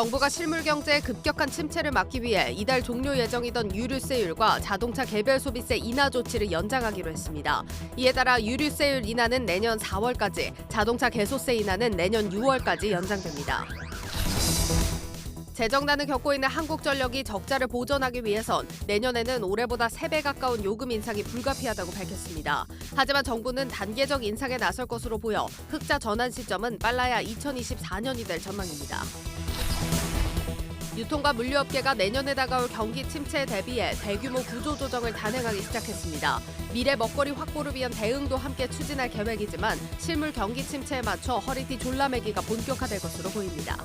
정부가 실물 경제의 급격한 침체를 막기 위해 이달 종료 예정이던 유류세율과 자동차 개별 소비세 인하 조치를 연장하기로 했습니다. 이에 따라 유류세율 인하는 내년 4월까지, 자동차 개소세 인하는 내년 6월까지 연장됩니다. 재정난을 겪고 있는 한국전력이 적자를 보전하기 위해선 내년에는 올해보다 3배 가까운 요금 인상이 불가피하다고 밝혔습니다. 하지만 정부는 단계적 인상에 나설 것으로 보여 흑자 전환 시점은 빨라야 2024년이 될 전망입니다. 유통과 물류업계가 내년에 다가올 경기 침체에 대비해 대규모 구조조정을 단행하기 시작했습니다. 미래 먹거리 확보를 위한 대응도 함께 추진할 계획이지만 실물 경기 침체에 맞춰 허리띠 졸라매기가 본격화될 것으로 보입니다.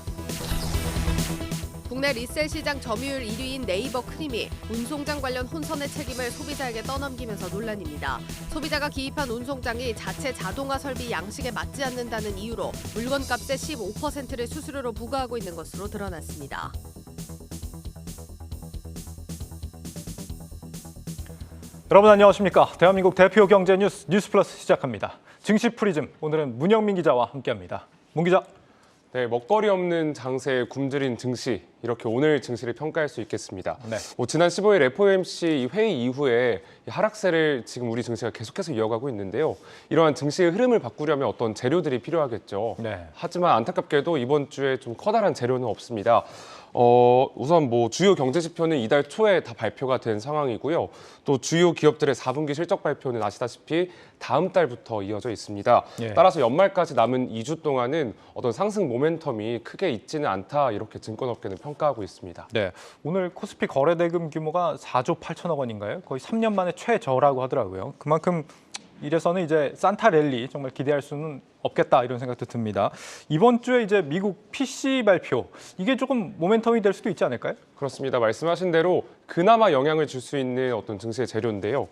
국내 리셀 시장 점유율 1위인 네이버 크림이 운송장 관련 혼선의 책임을 소비자에게 떠넘기면서 논란입니다. 소비자가 기입한 운송장이 자체 자동화 설비 양식에 맞지 않는다는 이유로 물건값의 15%를 수수료로 부과하고 있는 것으로 드러났습니다. 여러분 안녕하십니까? 대한민국 대표 경제 뉴스 플러스 시작합니다. 증시 프리즘, 오늘은 문영민 기자와 함께합니다. 문 기자. 네, 먹거리 없는 장세에 굶주린 증시, 이렇게 오늘 증시를 평가할 수 있겠습니다. 네. 지난 15일 FOMC 회의 이후에 하락세를 지금 우리 증시가 계속해서 이어가고 있는데요. 이러한 증시의 흐름을 바꾸려면 어떤 재료들이 필요하겠죠. 네. 하지만 안타깝게도 이번 주에 좀 커다란 재료는 없습니다. 우선 주요 경제 지표는 이달 초에 다 발표가 된 상황이고요. 또 주요 기업들의 4분기 실적 발표는 아시다시피 다음 달부터 이어져 있습니다. 예. 따라서 연말까지 남은 2주 동안은 어떤 상승 모멘텀이 크게 있지는 않다, 이렇게 증권업계는 평가하고 있습니다. 네, 오늘 코스피 거래 대금 규모가 4조 8천억 원인가요? 거의 3년 만에 최저라고 하더라고요. 그만큼 이래서는 이제 산타 랠리 정말 기대할 수는 없겠다, 이런 생각도 듭니다. 이번 주에 이제 미국 PC 발표, 이게 조금 모멘텀이 될 수도 있지 않을까요? 그렇습니다. 말씀하신 대로 그나마 영향을 줄 수 있는 어떤 증시의 재료인데요.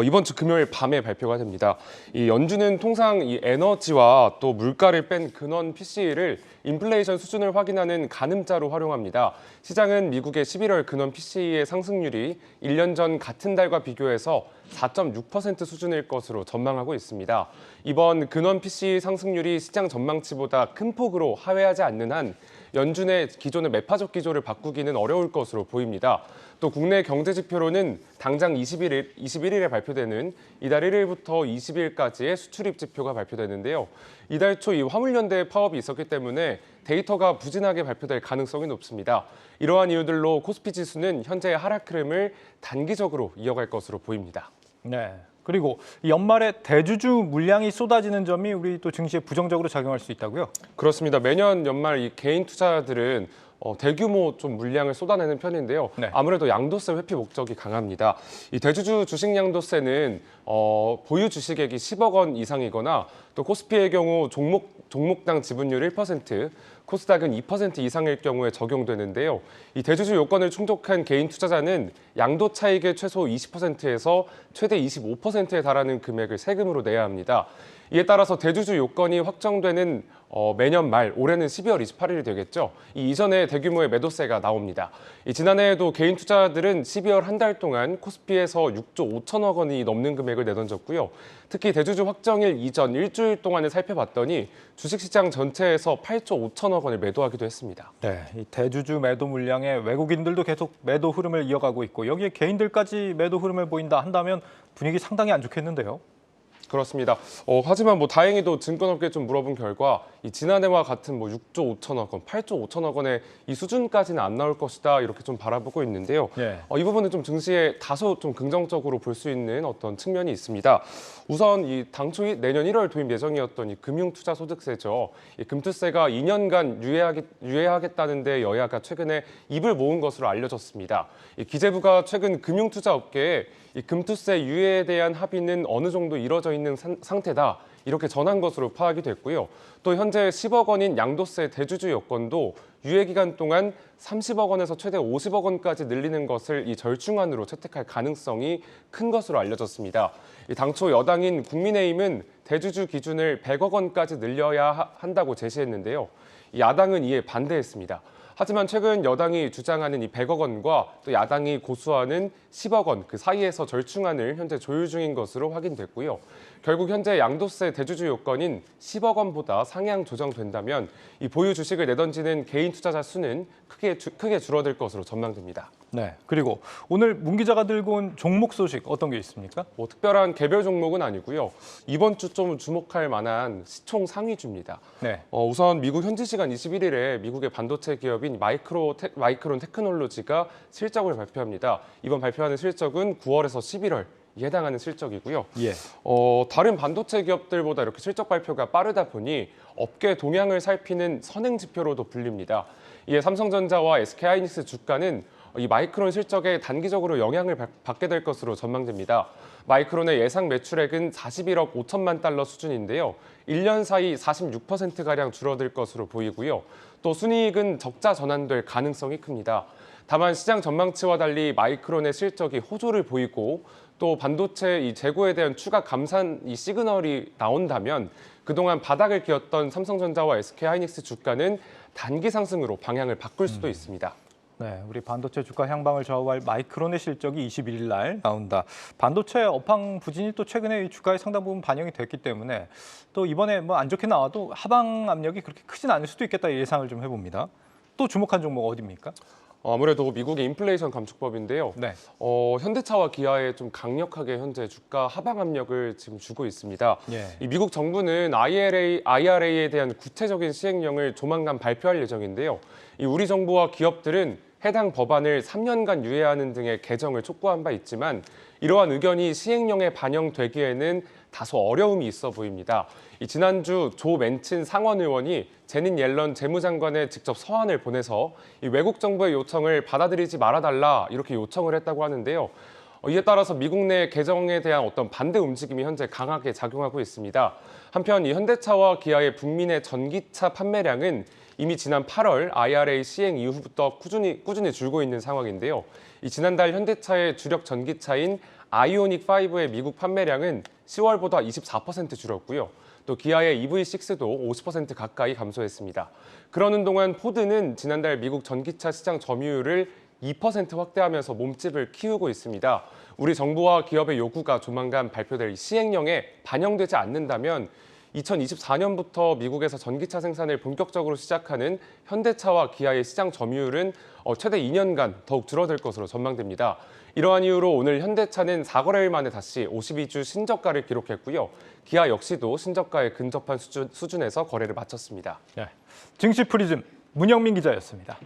이번 주 금요일 밤에 발표가 됩니다. 이 연준은 통상 이 에너지와 또 물가를 뺀 근원 PCE를 인플레이션 수준을 확인하는 가늠자로 활용합니다. 시장은 미국의 11월 근원 PCE의 상승률이 1년 전 같은 달과 비교해서 4.6% 수준일 것으로 전망하고 있습니다. 이번 근원 PCE 상승률이 시장 전망치보다 큰 폭으로 하회하지 않는 한 연준의 기존의 매파적 기조를 바꾸기는 어려울 것으로 보입니다. 또 국내 경제 지표로는 당장 21일에 발표되는 이달 1일부터 20일까지의 수출입 지표가 발표되는데요. 이달 초 이 화물연대 파업이 있었기 때문에 데이터가 부진하게 발표될 가능성이 높습니다. 이러한 이유들로 코스피 지수는 현재의 하락 흐름을 단기적으로 이어갈 것으로 보입니다. 네. 그리고 연말에 대주주 물량이 쏟아지는 점이 우리 또 증시에 부정적으로 작용할 수 있다고요? 그렇습니다. 매년 연말 이 개인 투자자들은 대규모 좀 물량을 쏟아내는 편인데요. 네. 아무래도 양도세 회피 목적이 강합니다. 이 대주주 주식 양도세는 보유 주식액이 10억 원 이상이거나 또 코스피의 경우 종목당 지분율 1%, 코스닥은 2% 이상일 경우에 적용되는데요. 이 대주주 요건을 충족한 개인 투자자는 양도 차익의 최소 20%에서 최대 25%에 달하는 금액을 세금으로 내야 합니다. 이에 따라서 대주주 요건이 확정되는 매년 말, 올해는 12월 28일이 되겠죠. 이 이전에 대규모의 매도세가 나옵니다. 지난해에도 개인 투자자들은 12월 한 달 동안 코스피에서 6조 5천억 원이 넘는 금액을 내던졌고요. 특히 대주주 확정일 이전 일주일 동안을 살펴봤더니 주식시장 전체에서 8조 5천억 원을 매도하기도 했습니다. 네, 이 대주주 매도 물량에 외국인들도 계속 매도 흐름을 이어가고 있고 여기에 개인들까지 매도 흐름을 보인다 한다면 분위기 상당히 안 좋겠는데요. 그렇습니다. 하지만 다행히도 증권업계에 좀 물어본 결과 이 지난해와 같은 6조 5천억 원, 8조 5천억 원의 이 수준까지는 안 나올 것이다, 이렇게 좀 바라보고 있는데요. 예. 이 부분은 좀 증시에 다소 좀 긍정적으로 볼 수 있는 어떤 측면이 있습니다. 우선 이 당초 내년 1월 도입 예정이었던 이 금융투자소득세죠. 이 금투세가 2년간 유예하겠다는데 여야가 최근에 입을 모은 것으로 알려졌습니다. 이 기재부가 최근 금융투자업계에 이 금투세 유예에 대한 합의는 어느 정도 이뤄져 있는 상태다, 이렇게 전한 것으로 파악이 됐고요. 또 현재 10억 원인 양도세 대주주 요건도 유예 기간 동안 30억 원에서 최대 50억 원까지 늘리는 것을 이 절충안으로 채택할 가능성이 큰 것으로 알려졌습니다. 당초 여당인 국민의힘은 대주주 기준을 100억 원까지 늘려야 한다고 제시했는데요. 야당은 이에 반대했습니다. 하지만 최근 여당이 주장하는 이 100억 원과 또 야당이 고수하는 10억 원 그 사이에서 절충안을 현재 조율 중인 것으로 확인됐고요. 결국 현재 양도세 대주주 요건인 10억 원보다 상향 조정된다면 이 보유 주식을 내던지는 개인 투자자 수는 크게 줄어들 것으로 전망됩니다. 네. 그리고 오늘 문 기자가 들고 온 종목 소식 어떤 게 있습니까? 뭐 특별한 개별 종목은 아니고요. 이번 주 좀 주목할 만한 시총 상위주입니다. 네. 우선 미국 현지 시간 21일에 미국의 반도체 기업인 마이크론 테크놀로지가 실적을 발표합니다. 이번 발표하는 실적은 9월에서 11월 해당하는 실적이고요. 예. 다른 반도체 기업들보다 이렇게 실적 발표가 빠르다 보니 업계 동향을 살피는 선행 지표로도 불립니다. 이에 삼성전자와 SK하이닉스 주가는 이 마이크론 실적에 단기적으로 영향을 받게 될 것으로 전망됩니다. 마이크론의 예상 매출액은 41억 5천만 달러 수준인데요. 1년 사이 46%가량 줄어들 것으로 보이고요. 또 순이익은 적자 전환될 가능성이 큽니다. 다만 시장 전망치와 달리 마이크론의 실적이 호조를 보이고 또 반도체 이 재고에 대한 추가 감산 이 시그널이 나온다면 그동안 바닥을 기었던 삼성전자와 SK하이닉스 주가는 단기 상승으로 방향을 바꿀 수도 있습니다. 네, 우리 반도체 주가 향방을 좌우할 마이크론의 실적이 21일 날 나온다. 반도체 업황 부진이 또 최근에 이 주가에 상당 부분 반영이 됐기 때문에 또 이번에 뭐 안 좋게 나와도 하방 압력이 그렇게 크진 않을 수도 있겠다 예상을 좀 해봅니다. 또 주목한 종목 어디입니까? 아무래도 미국의 인플레이션 감축법인데요. 네. 현대차와 기아에 좀 강력하게 현재 주가 하방 압력을 지금 주고 있습니다. 예. 이 미국 정부는 IRA에 대한 구체적인 시행령을 조만간 발표할 예정인데요. 이 우리 정부와 기업들은 해당 법안을 3년간 유예하는 등의 개정을 촉구한 바 있지만 이러한 의견이 시행령에 반영되기에는 다소 어려움이 있어 보입니다. 지난주 조 맨친 상원 의원이 제닛 옐런 재무장관에 직접 서한을 보내서 이 외국 정부의 요청을 받아들이지 말아달라 이렇게 요청을 했다고 하는데요. 이에 따라서 미국 내 개정에 대한 어떤 반대 움직임이 현재 강하게 작용하고 있습니다. 한편 이 현대차와 기아의 북미내 전기차 판매량은 이미 지난 8월 IRA 시행 이후부터 꾸준히 줄고 있는 상황인데요. 지난달 현대차의 주력 전기차인 아이오닉 5의 미국 판매량은 10월보다 24% 줄었고요. 또 기아의 EV6도 50% 가까이 감소했습니다. 그러는 동안 포드는 지난달 미국 전기차 시장 점유율을 2% 확대하면서 몸집을 키우고 있습니다. 우리 정부와 기업의 요구가 조만간 발표될 시행령에 반영되지 않는다면 2024년부터 미국에서 전기차 생산을 본격적으로 시작하는 현대차와 기아의 시장 점유율은 최대 2년간 더욱 줄어들 것으로 전망됩니다. 이러한 이유로 오늘 현대차는 4거래일 만에 다시 52주 신저가를 기록했고요. 기아 역시도 신저가에 근접한 수준에서 거래를 마쳤습니다. 네. 증시 프리즘 문영민 기자였습니다.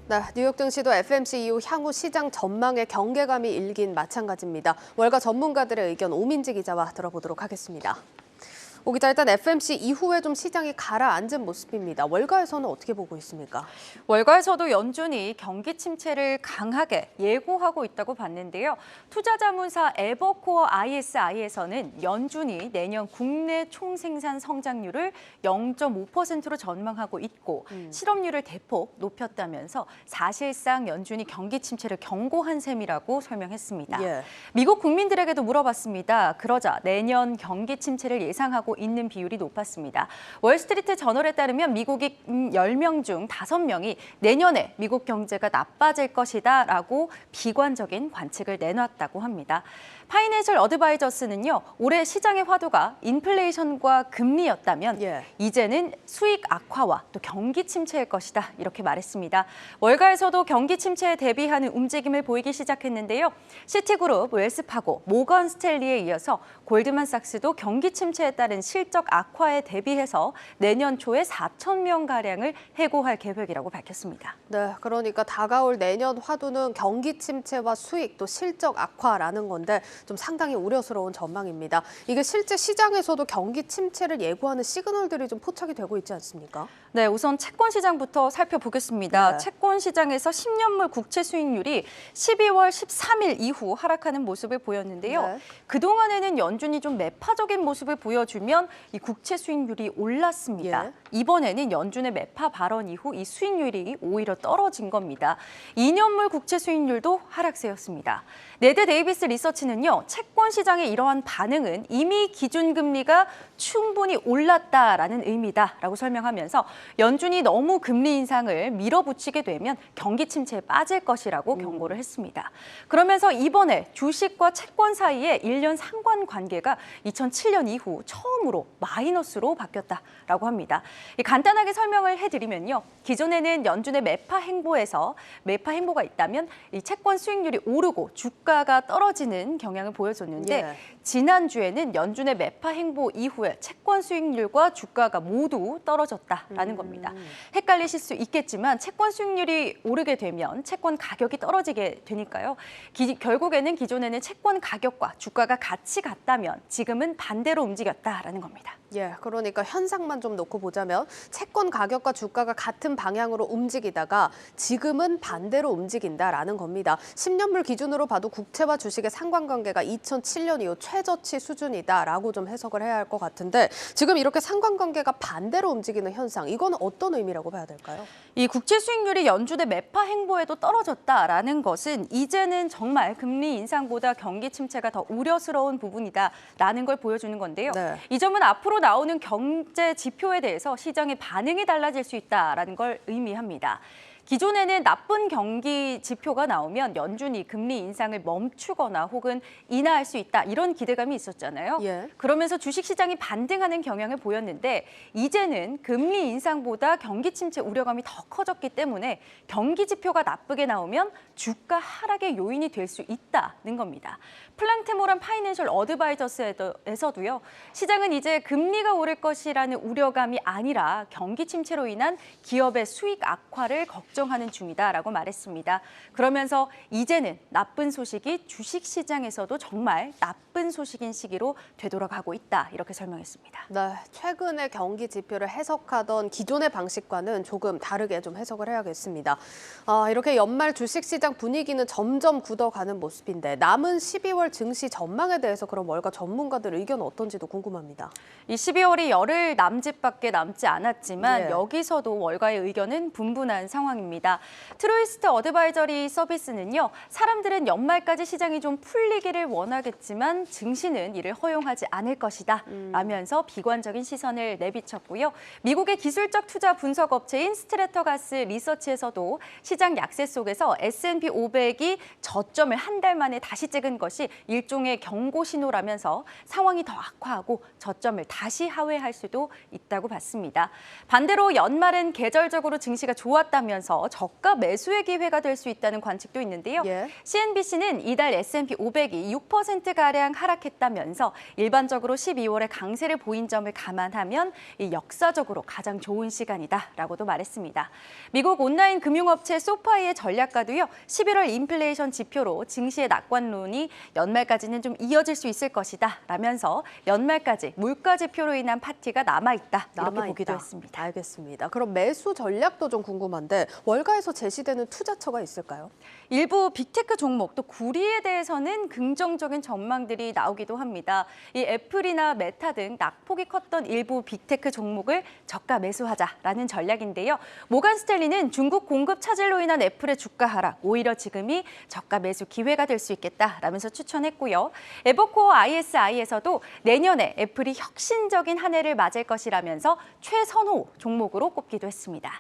네, 뉴욕 증시도 FMC 이후 향후 시장 전망의 경계감이 일긴 마찬가지입니다. 월가 전문가들의 의견 오민지 기자와 들어보도록 하겠습니다. 오 기자, 일단 FMC 이후에 좀 시장이 가라앉은 모습입니다. 월가에서는 어떻게 보고 있습니까? 월가에서도 연준이 경기 침체를 강하게 예고하고 있다고 봤는데요. 투자자문사 에버코어 ISI에서는 연준이 내년 국내 총생산 성장률을 0.5%로 전망하고 있고 실업률을 대폭 높였다면서 사실상 연준이 경기 침체를 경고한 셈이라고 설명했습니다. 예. 미국 국민들에게도 물어봤습니다. 그러자 내년 경기 침체를 예상하고 있는 비율이 높았습니다. 월스트리트 저널에 따르면 미국이 10명 중 5명이 내년에 미국 경제가 나빠질 것이다라고 비관적인 관측을 내놨다고 합니다. 파이낸셜 어드바이저스는요, 올해 시장의 화두가 인플레이션과 금리였다면 이제는 수익 악화와 또 경기 침체일 것이다 이렇게 말했습니다. 월가에서도 경기 침체에 대비하는 움직임을 보이기 시작했는데요. 시티그룹, 웰스파고, 모건 스탠리에 이어서 골드만삭스도 경기 침체에 따른 실적 악화에 대비해서 내년 초에 4,000명가량을 해고할 계획이라고 밝혔습니다. 네, 그러니까 다가올 내년 화두는 경기 침체와 수익 또 실적 악화라는 건데 좀 상당히 우려스러운 전망입니다. 이게 실제 시장에서도 경기 침체를 예고하는 시그널들이 좀 포착이 되고 있지 않습니까? 네, 우선 채권 시장부터 살펴보겠습니다. 네. 채권 시장에서 10년물 국채 수익률이 12월 13일 이후 하락하는 모습을 보였는데요. 네. 그동안에는 연준이 좀 매파적인 모습을 보여주면 이 국채 수익률이 올랐습니다. 예. 이번에는 연준의 매파 발언 이후 이 수익률이 오히려 떨어진 겁니다. 2년물 국채 수익률도 하락세였습니다. 네드 데이비스 리서치는요, 채권 시장의 이러한 반응은 이미 기준금리가 충분히 올랐다라는 의미다라고 설명하면서 연준이 너무 금리 인상을 밀어붙이게 되면 경기 침체에 빠질 것이라고 경고를 했습니다. 그러면서 이번에 주식과 채권 사이의 1년 상관 관계가 2007년 이후 처음으로 마이너스로 바뀌었다라고 합니다. 간단하게 설명을 해드리면요, 기존에는 연준의 매파 행보가 있다면 이 채권 수익률이 오르고 주가가 떨어지는 경향을 보여줬는데 예. 지난주에는 연준의 매파 행보 이후에 채권 수익률과 주가가 모두 떨어졌다라는 겁니다. 헷갈리실 수 있겠지만 채권 수익률이 오르게 되면 채권 가격이 떨어지게 되니까요. 결국에는 기존에는 채권 가격과 주가가 같이 갔다면 지금은 반대로 움직였다라는 겁니다. 예, 그러니까 현상만 좀 놓고 보자면 채권 가격과 주가가 같은 방향으로 움직이다가 지금은 반대로 움직인다라는 겁니다. 10년물 기준으로 봐도 국채와 주식의 상관관계가 2007년 이후 최저치 수준이다라고 좀 해석을 해야 할 것 같은데 지금 이렇게 상관관계가 반대로 움직이는 현상, 이건 어떤 의미라고 봐야 될까요? 이 국채 수익률이 연준의 매파 행보에도 떨어졌다라는 것은 이제는 정말 금리 인상보다 경기 침체가 더 우려스러운 부분이다라는 걸 보여주는 건데요. 네. 이 점은 앞으로 나오는 경제 지표에 대해서 시장의 반응이 달라질 수 있다라는 걸 의미합니다. 기존에는 나쁜 경기 지표가 나오면 연준이 금리 인상을 멈추거나 혹은 인하할 수 있다, 이런 기대감이 있었잖아요. 예. 그러면서 주식시장이 반등하는 경향을 보였는데 이제는 금리 인상보다 경기 침체 우려감이 더 커졌기 때문에 경기 지표가 나쁘게 나오면 주가 하락의 요인이 될 수 있다는 겁니다. 플랑테모란 파이낸셜 어드바이저스에서도요, 시장은 이제 금리가 오를 것이라는 우려감이 아니라 경기 침체로 인한 기업의 수익 악화를 걱정하는 중이다라고 말했습니다. 그러면서 이제는 나쁜 소식이 주식시장에서도 정말 나쁜 소식인 시기로 되돌아가고 있다, 이렇게 설명했습니다. 네, 최근의 경기 지표를 해석하던 기존의 방식과는 조금 다르게 좀 해석을 해야겠습니다. 이렇게 연말 주식시장 분위기는 점점 굳어가는 모습인데 남은 12월 증시 전망에 대해서 그럼 월가 전문가들 의견 어떤지도 궁금합니다. 이 12월이 열흘 남짓밖에 남지 않았지만 예. 여기서도 월가의 의견은 분분한 상황입니다. 트루이스트 어드바이저리 서비스는요, 사람들은 연말까지 시장이 좀 풀리기를 원하겠지만 증시는 이를 허용하지 않을 것이다 라면서 비관적인 시선을 내비쳤고요. 미국의 기술적 투자 분석 업체인 스트래터가스 리서치에서도 시장 약세 속에서 S&P 500이 저점을 한 달 만에 다시 찍은 것이 일종의 경고 신호라면서 상황이 더 악화하고 저점을 다시 하회할 수도 있다고 봤습니다. 반대로 연말은 계절적으로 증시가 좋았다면서 저가 매수의 기회가 될 수 있다는 관측도 있는데요. 예. CNBC는 이달 S&P 500이 6%가량 하락했다면서 일반적으로 12월에 강세를 보인 점을 감안하면 이 역사적으로 가장 좋은 시간이다라고도 말했습니다. 미국 온라인 금융업체 소파이의 전략가도요, 11월 인플레이션 지표로 증시의 낙관론이 연말까지는 좀 이어질 수 있을 것이다 라면서 연말까지 물가 지표로 인한 파티가 남아있다, 이렇게 보기도 했습니다. 알겠습니다. 그럼 매수 전략도 좀 궁금한데 월가에서 제시되는 투자처가 있을까요? 일부 빅테크 종목 또 구리에 대해서는 긍정적인 전망들이 나오기도 합니다. 이 애플이나 메타 등 낙폭이 컸던 일부 빅테크 종목을 저가 매수하자라는 전략인데요. 모간 스탠리는 중국 공급 차질로 인한 애플의 주가 하락, 오히려 지금이 저가 매수 기회가 될 수 있겠다라면서 추천했고요. 에버코어 ISI에서도 내년에 애플이 혁신적인 한 해를 맞을 것이라면서 최선호 종목으로 꼽기도 했습니다.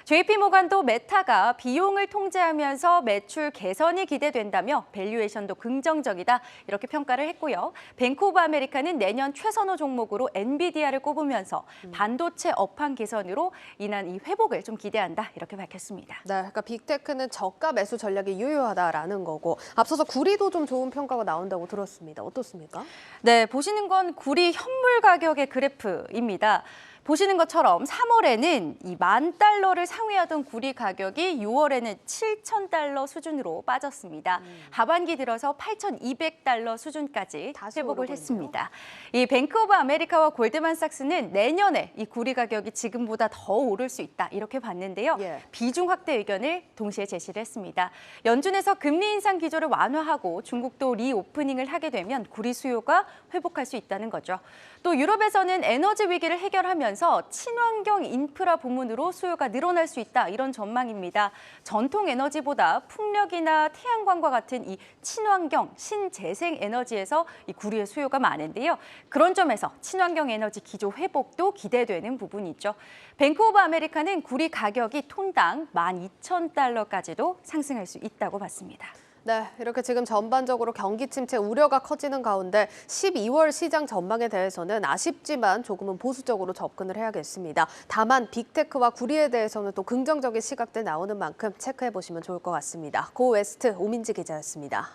JP모간도 메타가 비용을 통제하면서 매출 개선이 기대된다며 밸류에이션도 긍정적이다, 이렇게 평가를 했고요. 뱅크 오브 아메리카는 내년 최선호 종목으로 엔비디아를 꼽으면서 반도체 업황 개선으로 인한 이 회복을 좀 기대한다, 이렇게 밝혔습니다. 네, 그러니까 빅테크는 저가 매수 전략이 유효하다라는 거고 앞서서 구리도 좀 좋은 평가가 나온다고 들었습니다. 어떻습니까? 네, 보시는 건 구리 현물 가격의 그래프입니다. 보시는 것처럼 3월에는 이 $10,000를 상회하던 구리 가격이 6월에는 $7,000 수준으로 빠졌습니다. 하반기 들어서 $8,200 수준까지 다시 회복을 오르고 했습니다. 이 뱅크 오브 아메리카와 골드만삭스는 내년에 이 구리 가격이 지금보다 더 오를 수 있다 이렇게 봤는데요. 예. 비중 확대 의견을 동시에 제시를 했습니다. 연준에서 금리 인상 기조를 완화하고 중국도 리오프닝을 하게 되면 구리 수요가 회복할 수 있다는 거죠. 또 유럽에서는 에너지 위기를 해결하면서 친환경 인프라 부문으로 수요가 늘어날 수 있다 이런 전망입니다. 전통 에너지보다 풍력이나 태양광과 같은 이 친환경, 신재생 에너지에서 이 구리의 수요가 많은데요. 그런 점에서 친환경 에너지 기조 회복도 기대되는 부분이죠. 뱅크 오브 아메리카는 구리 가격이 톤당 $12,000까지도 상승할 수 있다고 봤습니다. 네, 이렇게 지금 전반적으로 경기 침체 우려가 커지는 가운데 12월 시장 전망에 대해서는 아쉽지만 조금은 보수적으로 접근을 해야겠습니다. 다만 빅테크와 구리에 대해서는 또 긍정적인 시각들 나오는 만큼 체크해 보시면 좋을 것 같습니다. 고 웨스트 오민지 기자였습니다.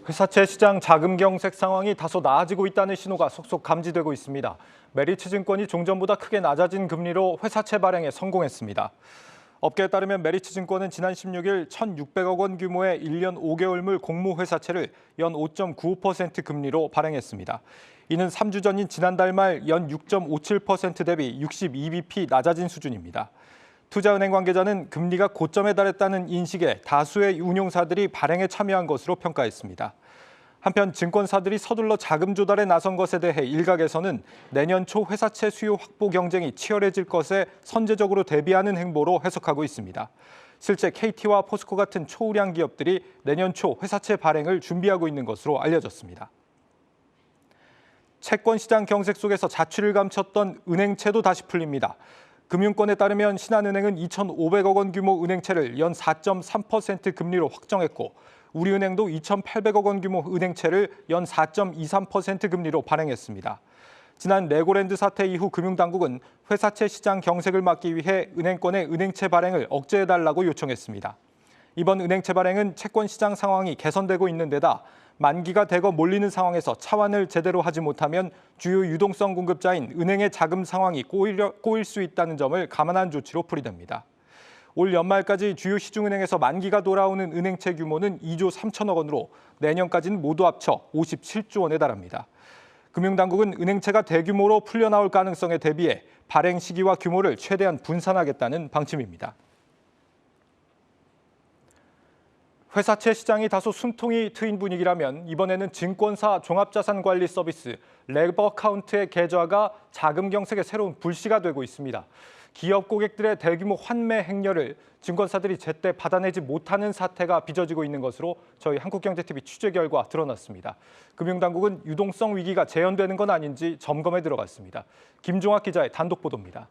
회사채 시장 자금 경색 상황이 다소 나아지고 있다는 신호가 속속 감지되고 있습니다. 메리츠증권이 종전보다 크게 낮아진 금리로 회사채 발행에 성공했습니다. 업계에 따르면 메리츠증권은 지난 16일 1,600억 원 규모의 1년 5개월물 공모회사채를 연 5.95% 금리로 발행했습니다. 이는 3주 전인 지난달 말 연 6.57% 대비 62bp 낮아진 수준입니다. 투자은행 관계자는 금리가 고점에 달했다는 인식에 다수의 운용사들이 발행에 참여한 것으로 평가했습니다. 한편 증권사들이 서둘러 자금 조달에 나선 것에 대해 일각에서는 내년 초 회사채 수요 확보 경쟁이 치열해질 것에 선제적으로 대비하는 행보로 해석하고 있습니다. 실제 KT와 포스코 같은 초우량 기업들이 내년 초 회사채 발행을 준비하고 있는 것으로 알려졌습니다. 채권 시장 경색 속에서 자취를 감췄던 은행채도 다시 풀립니다. 금융권에 따르면 신한은행은 2,500억 원 규모 은행채를 연 4.3% 금리로 확정했고 우리은행도 2,800억 원 규모 은행채를 연 4.23% 금리로 발행했습니다. 지난 레고랜드 사태 이후 금융당국은 회사채 시장 경색을 막기 위해 은행권의 은행채 발행을 억제해달라고 요청했습니다. 이번 은행채 발행은 채권 시장 상황이 개선되고 있는 데다 만기가 대거 몰리는 상황에서 차환을 제대로 하지 못하면 주요 유동성 공급자인 은행의 자금 상황이 꼬일 수 있다는 점을 감안한 조치로 풀이됩니다. 올 연말까지 주요 시중은행에서 만기가 돌아오는 은행채 규모는 2조 3천억 원으로 내년까지는 모두 합쳐 57조 원에 달합니다. 금융당국은 은행채가 대규모로 풀려나올 가능성에 대비해 발행 시기와 규모를 최대한 분산하겠다는 방침입니다. 회사채 시장이 다소 숨통이 트인 분위기라면 이번에는 증권사 종합자산관리 서비스 레버카운트의 계좌가 자금 경색의 새로운 불씨가 되고 있습니다. 기업 고객들의 대규모 환매 행렬을 증권사들이 제때 받아내지 못하는 사태가 빚어지고 있는 것으로 저희 한국경제TV 취재 결과 드러났습니다. 금융당국은 유동성 위기가 재현되는 건 아닌지 점검에 들어갔습니다. 김종학 기자의 단독 보도입니다.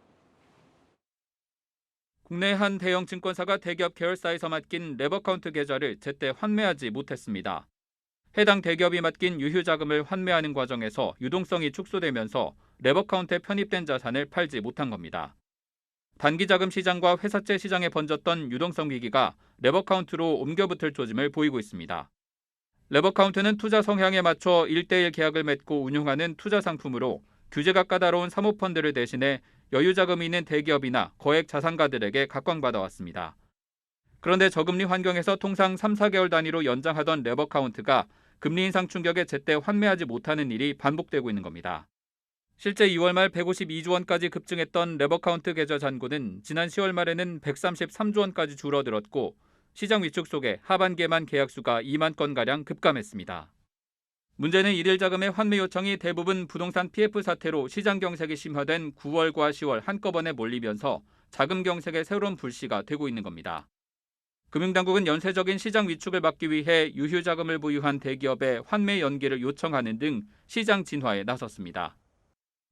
국내 한 대형 증권사가 대기업 계열사에서 맡긴 레버카운트 계좌를 제때 환매하지 못했습니다. 해당 대기업이 맡긴 유휴자금을 환매하는 과정에서 유동성이 축소되면서 레버카운트에 편입된 자산을 팔지 못한 겁니다. 단기자금 시장과 회사채 시장에 번졌던 유동성 위기가 레버카운트로 옮겨붙을 조짐을 보이고 있습니다. 레버카운트는 투자 성향에 맞춰 1:1 계약을 맺고 운용하는 투자 상품으로 규제가 까다로운 사모펀드를 대신해 여유자금이 있는 대기업이나 거액 자산가들에게 각광받아왔습니다. 그런데 저금리 환경에서 통상 3, 4개월 단위로 연장하던 레버카운트가 금리 인상 충격에 제때 환매하지 못하는 일이 반복되고 있는 겁니다. 실제 2월 말 152조 원까지 급증했던 레버카운트 계좌 잔고는 지난 10월 말에는 133조 원까지 줄어들었고 시장 위축 속에 하반기에만 계약수가 2만 건가량 급감했습니다. 문제는 일일 자금의 환매 요청이 대부분 부동산 PF 사태로 시장 경색이 심화된 9월과 10월 한꺼번에 몰리면서 자금 경색의 새로운 불씨가 되고 있는 겁니다. 금융당국은 연쇄적인 시장 위축을 막기 위해 유휴자금을 보유한 대기업에 환매 연기를 요청하는 등 시장 진화에 나섰습니다.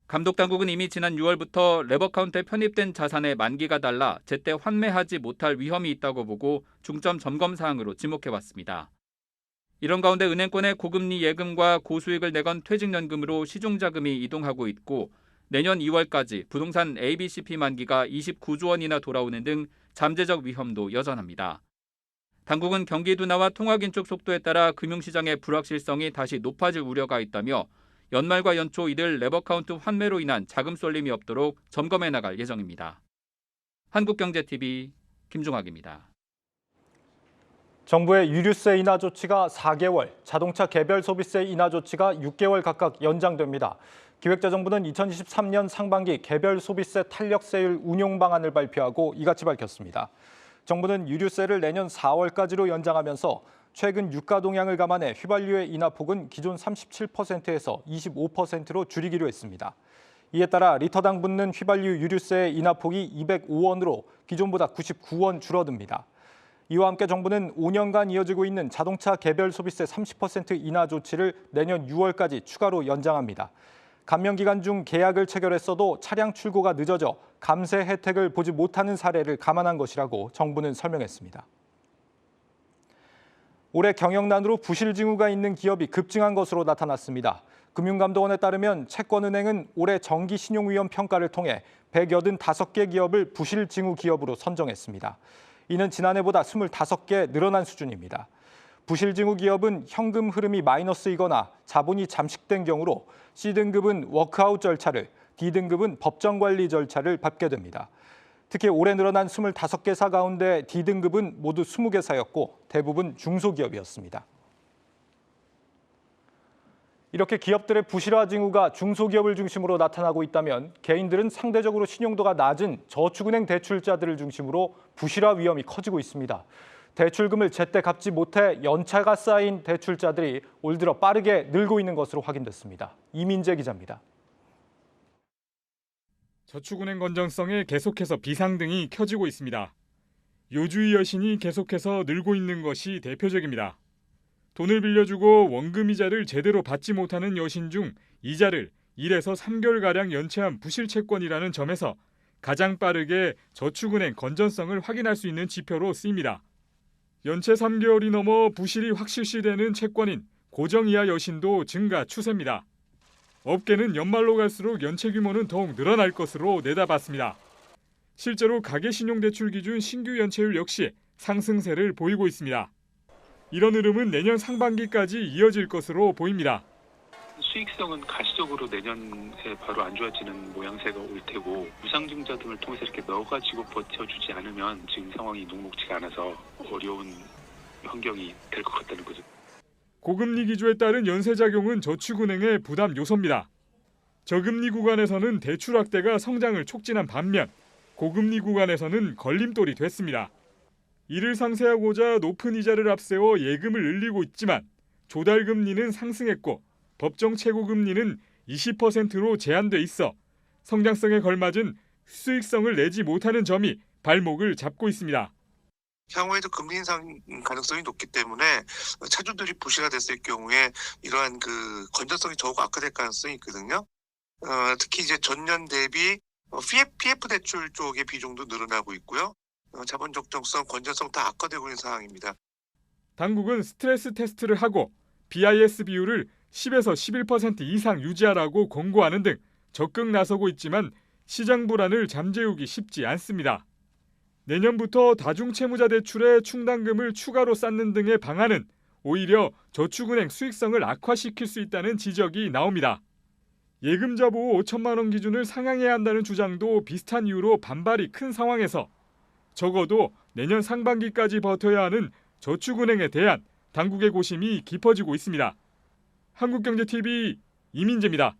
감독당국은 이미 지난 6월부터 레버카운트에 편입된 자산의 만기가 달라 제때 환매하지 못할 위험이 있다고 보고 중점 점검 사항으로 지목해왔습니다. 이런 가운데 은행권의 고금리 예금과 고수익을 내건 퇴직연금으로 시중자금이 이동하고 있고 내년 2월까지 부동산 ABCP 만기가 29조 원이나 돌아오는 등 잠재적 위험도 여전합니다. 당국은 경기 둔화와 통화 긴축 속도에 따라 금융시장의 불확실성이 다시 높아질 우려가 있다며 연말과 연초 이들 레버카운트 환매로 인한 자금 쏠림이 없도록 점검해 나갈 예정입니다. 한국경제TV 김종학입니다. 정부의 유류세 인하 조치가 4개월, 자동차 개별 소비세 인하 조치가 6개월 각각 연장됩니다. 기획재정부는 2023년 상반기 개별 소비세 탄력세율 운용 방안을 발표하고 이같이 밝혔습니다. 정부는 유류세를 내년 4월까지로 연장하면서 최근 유가 동향을 감안해 휘발유의 인하폭은 기존 37%에서 25%로 줄이기로 했습니다. 이에 따라 리터당 붙는 휘발유 유류세의 인하폭이 205원으로 기존보다 99원 줄어듭니다. 이와 함께 정부는 5년간 이어지고 있는 자동차 개별 소비세 30% 인하 조치를 내년 6월까지 추가로 연장합니다. 감면 기간 중 계약을 체결했어도 차량 출고가 늦어져 감세 혜택을 보지 못하는 사례를 감안한 것이라고 정부는 설명했습니다. 올해 경영난으로 부실 징후가 있는 기업이 급증한 것으로 나타났습니다. 금융감독원에 따르면 채권은행은 올해 정기신용위험 평가를 통해 185개 기업을 부실 징후 기업으로 선정했습니다. 이는 지난해보다 25개 늘어난 수준입니다. 부실 징후 기업은 현금 흐름이 마이너스이거나 자본이 잠식된 경우로 C등급은 워크아웃 절차를, D등급은 법정관리 절차를 밟게 됩니다. 특히 올해 늘어난 25개사 가운데 D등급은 모두 20개사였고 대부분 중소기업이었습니다. 이렇게 기업들의 부실화 징후가 중소기업을 중심으로 나타나고 있다면 개인들은 상대적으로 신용도가 낮은 저축은행 대출자들을 중심으로 부실화 위험이 커지고 있습니다. 대출금을 제때 갚지 못해 연차가 쌓인 대출자들이 올 들어 빠르게 늘고 있는 것으로 확인됐습니다. 이민재 기자입니다. 저축은행 건전성에 계속해서 비상등이 켜지고 있습니다. 요주의 여신이 계속해서 늘고 있는 것이 대표적입니다. 돈을 빌려주고 원금 이자를 제대로 받지 못하는 여신 중 이자를 1에서 3개월가량 연체한 부실 채권이라는 점에서 가장 빠르게 저축은행 건전성을 확인할 수 있는 지표로 쓰입니다. 연체 3개월이 넘어 부실이 확실시되는 채권인 고정이하 여신도 증가 추세입니다. 업계는 연말로 갈수록 연체 규모는 더욱 늘어날 것으로 내다봤습니다. 실제로 가계신용대출 기준 신규 연체율 역시 상승세를 보이고 있습니다. 이런 흐름은 내년 상반기까지 이어질 것으로 보입니다. 수익성은 가시적으로 내년에 바로 안 좋아지는 모양새가 올 테고 무상증자 등을 통해서 이렇게 넣어가지고 버텨주지 않으면 지금 상황이 녹록지가 않아서 어려운 환경이 될 것 같다는 거죠. 고금리 기조에 따른 연쇄작용은 저축은행의 부담 요소입니다. 저금리 구간에서는 대출 확대가 성장을 촉진한 반면 고금리 구간에서는 걸림돌이 됐습니다. 이를 상쇄하고자 높은 이자를 앞세워 예금을 늘리고 있지만 조달금리는 상승했고 법정 최고금리는 20%로 제한돼 있어 성장성에 걸맞은 수익성을 내지 못하는 점이 발목을 잡고 있습니다. 향후에도 금리 인상 가능성이 높기 때문에 차주들이 부실화됐을 경우에 이러한 그 건전성이 더욱 악화될 가능성이 있거든요. 특히 이제 전년 대비 PF 대출 쪽의 비중도 늘어나고 있고요. 자본 적정성, 건전성 다 악화되고 있는 상황입니다. 당국은 스트레스 테스트를 하고 BIS 비율을 10에서 11% 이상 유지하라고 권고하는 등 적극 나서고 있지만 시장 불안을 잠재우기 쉽지 않습니다. 내년부터 다중채무자 대출에 충당금을 추가로 쌓는 등의 방안은 오히려 저축은행 수익성을 악화시킬 수 있다는 지적이 나옵니다. 예금자 보호 5천만 원 기준을 상향해야 한다는 주장도 비슷한 이유로 반발이 큰 상황에서 적어도 내년 상반기까지 버텨야 하는 저축은행에 대한 당국의 고심이 깊어지고 있습니다. 한국경제TV 이민재입니다.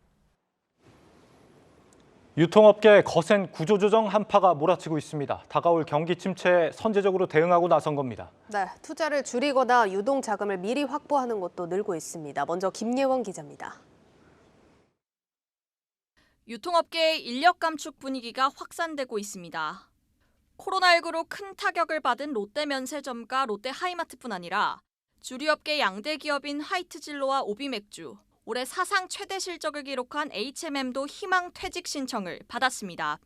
유통업계에 거센 구조조정 한파가 몰아치고 있습니다. 다가올 경기 침체에 선제적으로 대응하고 나선 겁니다. 네, 투자를 줄이거나 유동 자금을 미리 확보하는 것도 늘고 있습니다. 먼저 김예원 기자입니다. 유통업계의 인력 감축 분위기가 확산되고 있습니다. 코로나19로 큰 타격을 받은 롯데면세점과 롯데하이마트뿐 아니라 주류업계 양대 기업인 화이트진로와 오비맥주, 올해 사상 최대 실적을 기록한 H&M도 희망 퇴직 신청을 받았습니다.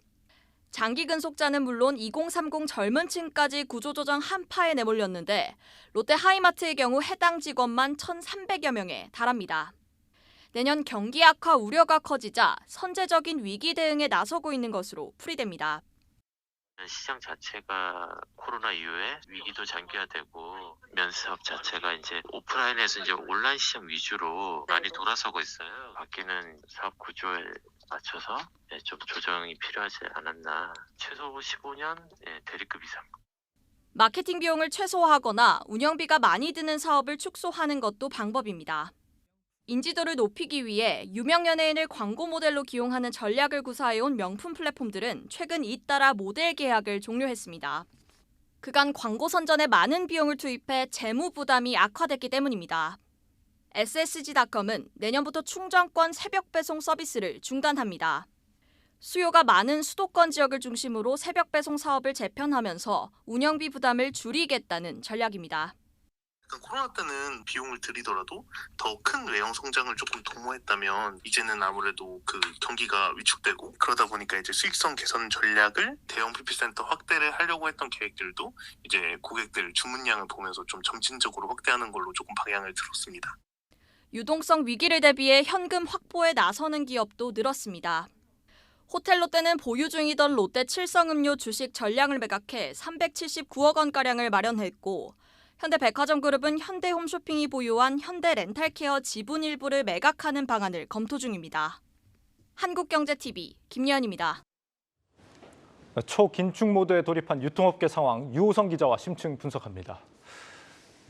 장기 근속자는 물론 2030 젊은 층까지 구조조정 한파에 내몰렸는데 롯데하이마트의 경우 해당 직원만 1,300여 명에 달합니다. 내년 경기 악화 우려가 커지자 선제적인 위기 대응에 나서고 있는 것으로 풀이됩니다. 시장 자체가 코로나 이후에 위기도 장기화되고 면세사업 자체가 이제 오프라인에서 이제 온라인 시장 위주로 많이 돌아서고 있어요. 바뀌는 사업 구조에 맞춰서 좀 조정이 필요하지 않았나. 최소 15년 대리급 이상. 마케팅 비용을 최소화하거나 운영비가 많이 드는 사업을 축소하는 것도 방법입니다. 인지도를 높이기 위해 유명 연예인을 광고 모델로 기용하는 전략을 구사해온 명품 플랫폼들은 최근 잇따라 모델 계약을 종료했습니다. 그간 광고 선전에 많은 비용을 투입해 재무 부담이 악화됐기 때문입니다. SSG.com은 내년부터 충전권 새벽 배송 서비스를 중단합니다. 수요가 많은 수도권 지역을 중심으로 새벽 배송 사업을 재편하면서 운영비 부담을 줄이겠다는 전략입니다. 코로나 때는 비용을 들이더라도 더 큰 외형 성장을 조금 도모했다면 이제는 아무래도 그 경기가 위축되고 그러다 보니까 이제 수익성 개선 전략을 대형 PP센터 확대를 하려고 했던 계획들도 이제 고객들 주문량을 보면서 좀 점진적으로 확대하는 걸로 조금 방향을 들었습니다. 유동성 위기를 대비해 현금 확보에 나서는 기업도 늘었습니다. 호텔롯데는 보유 중이던 롯데 칠성음료 주식 전량을 매각해 379억 원가량을 마련했고 현대백화점그룹은 현대홈쇼핑이 보유한 현대렌탈케어 지분 일부를 매각하는 방안을 검토 중입니다. 한국경제TV 김예은입니다. 초긴축 모드에 돌입한 유통업계 상황 유호성 기자와 심층 분석합니다.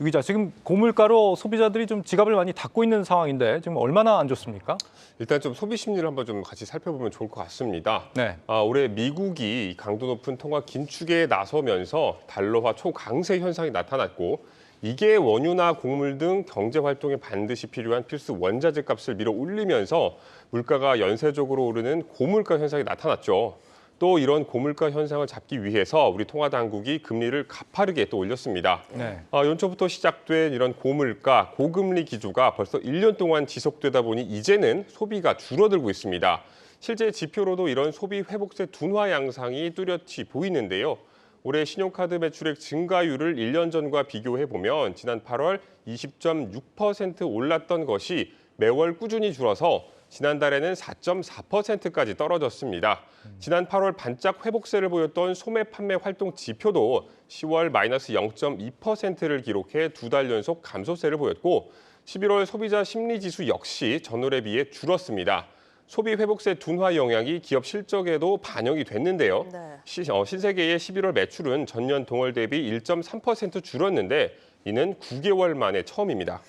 유 기자, 지금 고물가로 소비자들이 좀 지갑을 많이 닫고 있는 상황인데 지금 얼마나 안 좋습니까? 일단 좀 소비 심리를 한번 좀 같이 살펴보면 좋을 것 같습니다. 네. 올해 미국이 강도 높은 통화 긴축에 나서면서 달러화 초강세 현상이 나타났고 이게 원유나 곡물 등 경제 활동에 반드시 필요한 필수 원자재 값을 밀어 올리면서 물가가 연쇄적으로 오르는 고물가 현상이 나타났죠. 또 이런 고물가 현상을 잡기 위해서 우리 통화당국이 금리를 가파르게 또 올렸습니다. 네. 연초부터 시작된 이런 고물가, 고금리 기조가 벌써 1년 동안 지속되다 보니 이제는 소비가 줄어들고 있습니다. 실제 지표로도 이런 소비 회복세 둔화 양상이 뚜렷이 보이는데요. 올해 신용카드 매출액 증가율을 1년 전과 비교해보면 지난 8월 20.6% 올랐던 것이 매월 꾸준히 줄어서 지난달에는 4.4%까지 떨어졌습니다. 지난 8월 반짝 회복세를 보였던 소매 판매 활동 지표도 10월 마이너스 0.2%를 기록해 2달 연속 감소세를 보였고 11월 소비자 심리지수 역시 전월에 비해 줄었습니다. 소비 회복세 둔화 영향이 기업 실적에도 반영이 됐는데요. 네. 신세계의 11월 매출은 전년 동월 대비 1.3% 줄었는데 이는 9개월 만에 처음입니다.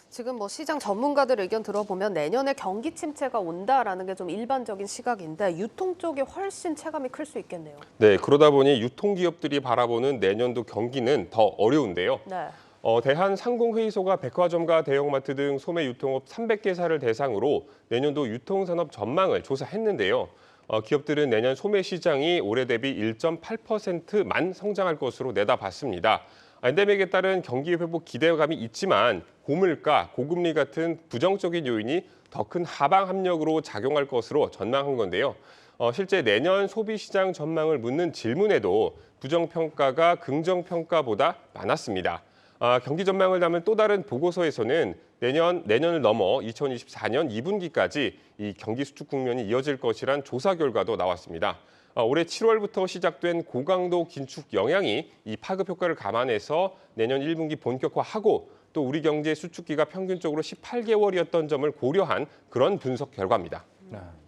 지금 시장 전문가들 의견 들어보면 내년에 경기 침체가 온다라는 게 좀 일반적인 시각인데 유통 쪽이 훨씬 체감이 클 수 있겠네요. 네, 그러다 보니 유통기업들이 바라보는 내년도 경기는 더 어려운데요. 네. 대한상공회의소가 백화점과 대형마트 등 소매 유통업 300개사를 대상으로 내년도 유통산업 전망을 조사했는데요. 기업들은 내년 소매 시장이 올해 대비 1.8%만 성장할 것으로 내다봤습니다. 엔데믹에 따른 경기 회복 기대감이 있지만 고물가, 고금리 같은 부정적인 요인이 더 큰 하방 압력으로 작용할 것으로 전망한 건데요. 실제 내년 소비시장 전망을 묻는 질문에도 부정평가가 긍정평가보다 많았습니다. 경기 전망을 담은 또 다른 보고서에서는 내년을 넘어 2024년 2분기까지 이 경기 수축 국면이 이어질 것이란 조사 결과도 나왔습니다. 올해 7월부터 시작된 고강도 긴축 영향이 이 파급 효과를 감안해서 내년 1분기 본격화하고 또 우리 경제 수축기가 평균적으로 18개월이었던 점을 고려한 그런 분석 결과입니다.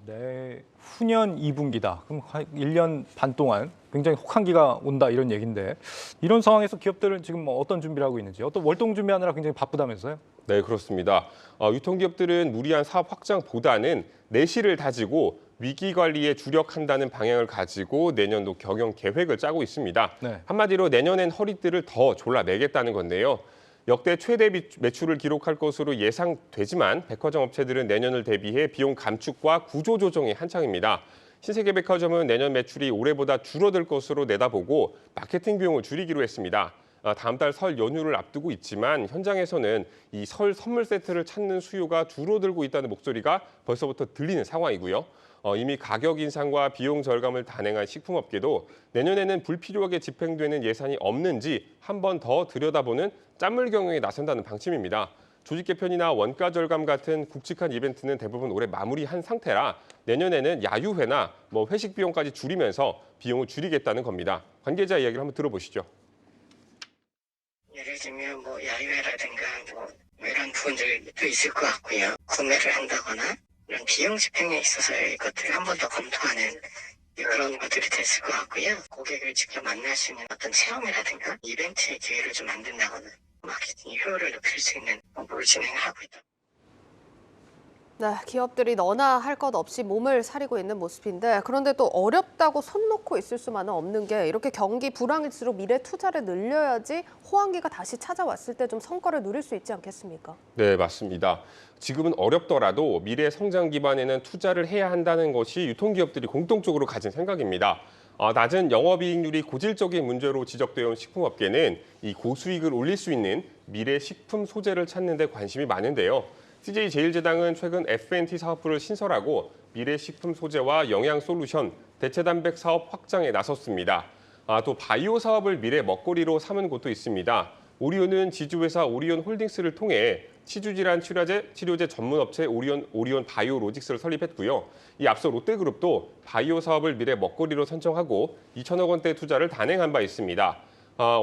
네, 후년 2분기다. 그럼 1년 반 동안 굉장히 혹한기가 온다 이런 얘기인데 이런 상황에서 기업들은 지금 어떤 준비를 하고 있는지 어떤 월동 준비하느라 굉장히 바쁘다면서요? 네, 그렇습니다. 유통기업들은 무리한 사업 확장보다는 내실을 다지고 위기 관리에 주력한다는 방향을 가지고 내년도 경영 계획을 짜고 있습니다. 네. 한마디로 내년엔 허리띠를 더 졸라매겠다는 건데요. 역대 최대 매출을 기록할 것으로 예상되지만 백화점 업체들은 내년을 대비해 비용 감축과 구조 조정이 한창입니다. 신세계백화점은 내년 매출이 올해보다 줄어들 것으로 내다보고 마케팅 비용을 줄이기로 했습니다. 다음 달 설 연휴를 앞두고 있지만 현장에서는 이 설 선물 세트를 찾는 수요가 줄어들고 있다는 목소리가 벌써부터 들리는 상황이고요. 이미 가격 인상과 비용 절감을 단행한 식품업계도 내년에는 불필요하게 집행되는 예산이 없는지 한 번 더 들여다보는 짠물 경영에 나선다는 방침입니다. 조직 개편이나 원가 절감 같은 굵직한 이벤트는 대부분 올해 마무리한 상태라 내년에는 야유회나 회식 비용까지 줄이면서 비용을 줄이겠다는 겁니다. 관계자 이야기를 한번 들어보시죠. 예를 들면 야유회라든가 이런 부분들도 있을 것 같고요. 구매를 한다거나 이런 비용 집행에 있어서의 것들을 한 번 더 검토하는 그런 것들이 됐을 것 같고요. 고객을 직접 만날 수 있는 어떤 체험이라든가 이벤트의 기회를 좀 만든다거나 마케팅 효율을 높일 수 있는 정보를 진행하고 있다. 네, 기업들이 너나 할 것 없이 몸을 사리고 있는 모습인데 그런데 또 어렵다고 손 놓고 있을 수만은 없는 게 이렇게 경기 불황일수록 미래 투자를 늘려야지 호황기가 다시 찾아왔을 때 좀 성과를 누릴 수 있지 않겠습니까? 네, 맞습니다. 지금은 어렵더라도 미래 성장 기반에는 투자를 해야 한다는 것이 유통기업들이 공통적으로 가진 생각입니다. 낮은 영업이익률이 고질적인 문제로 지적되어 온 식품업계는 이 고수익을 올릴 수 있는 미래 식품 소재를 찾는 데 관심이 많은데요. CJ제일제당은 최근 F&T 사업부를 신설하고 미래 식품 소재와 영양 솔루션, 대체단백 사업 확장에 나섰습니다. 또 바이오 사업을 미래 먹거리로 삼은 곳도 있습니다. 오리온은 지주회사 오리온 홀딩스를 통해 치주질환 치료제 전문업체 오리온 바이오로직스를 설립했고요. 이 앞서 롯데그룹도 바이오 사업을 미래 먹거리로 선정하고 2천억 원대 투자를 단행한 바 있습니다.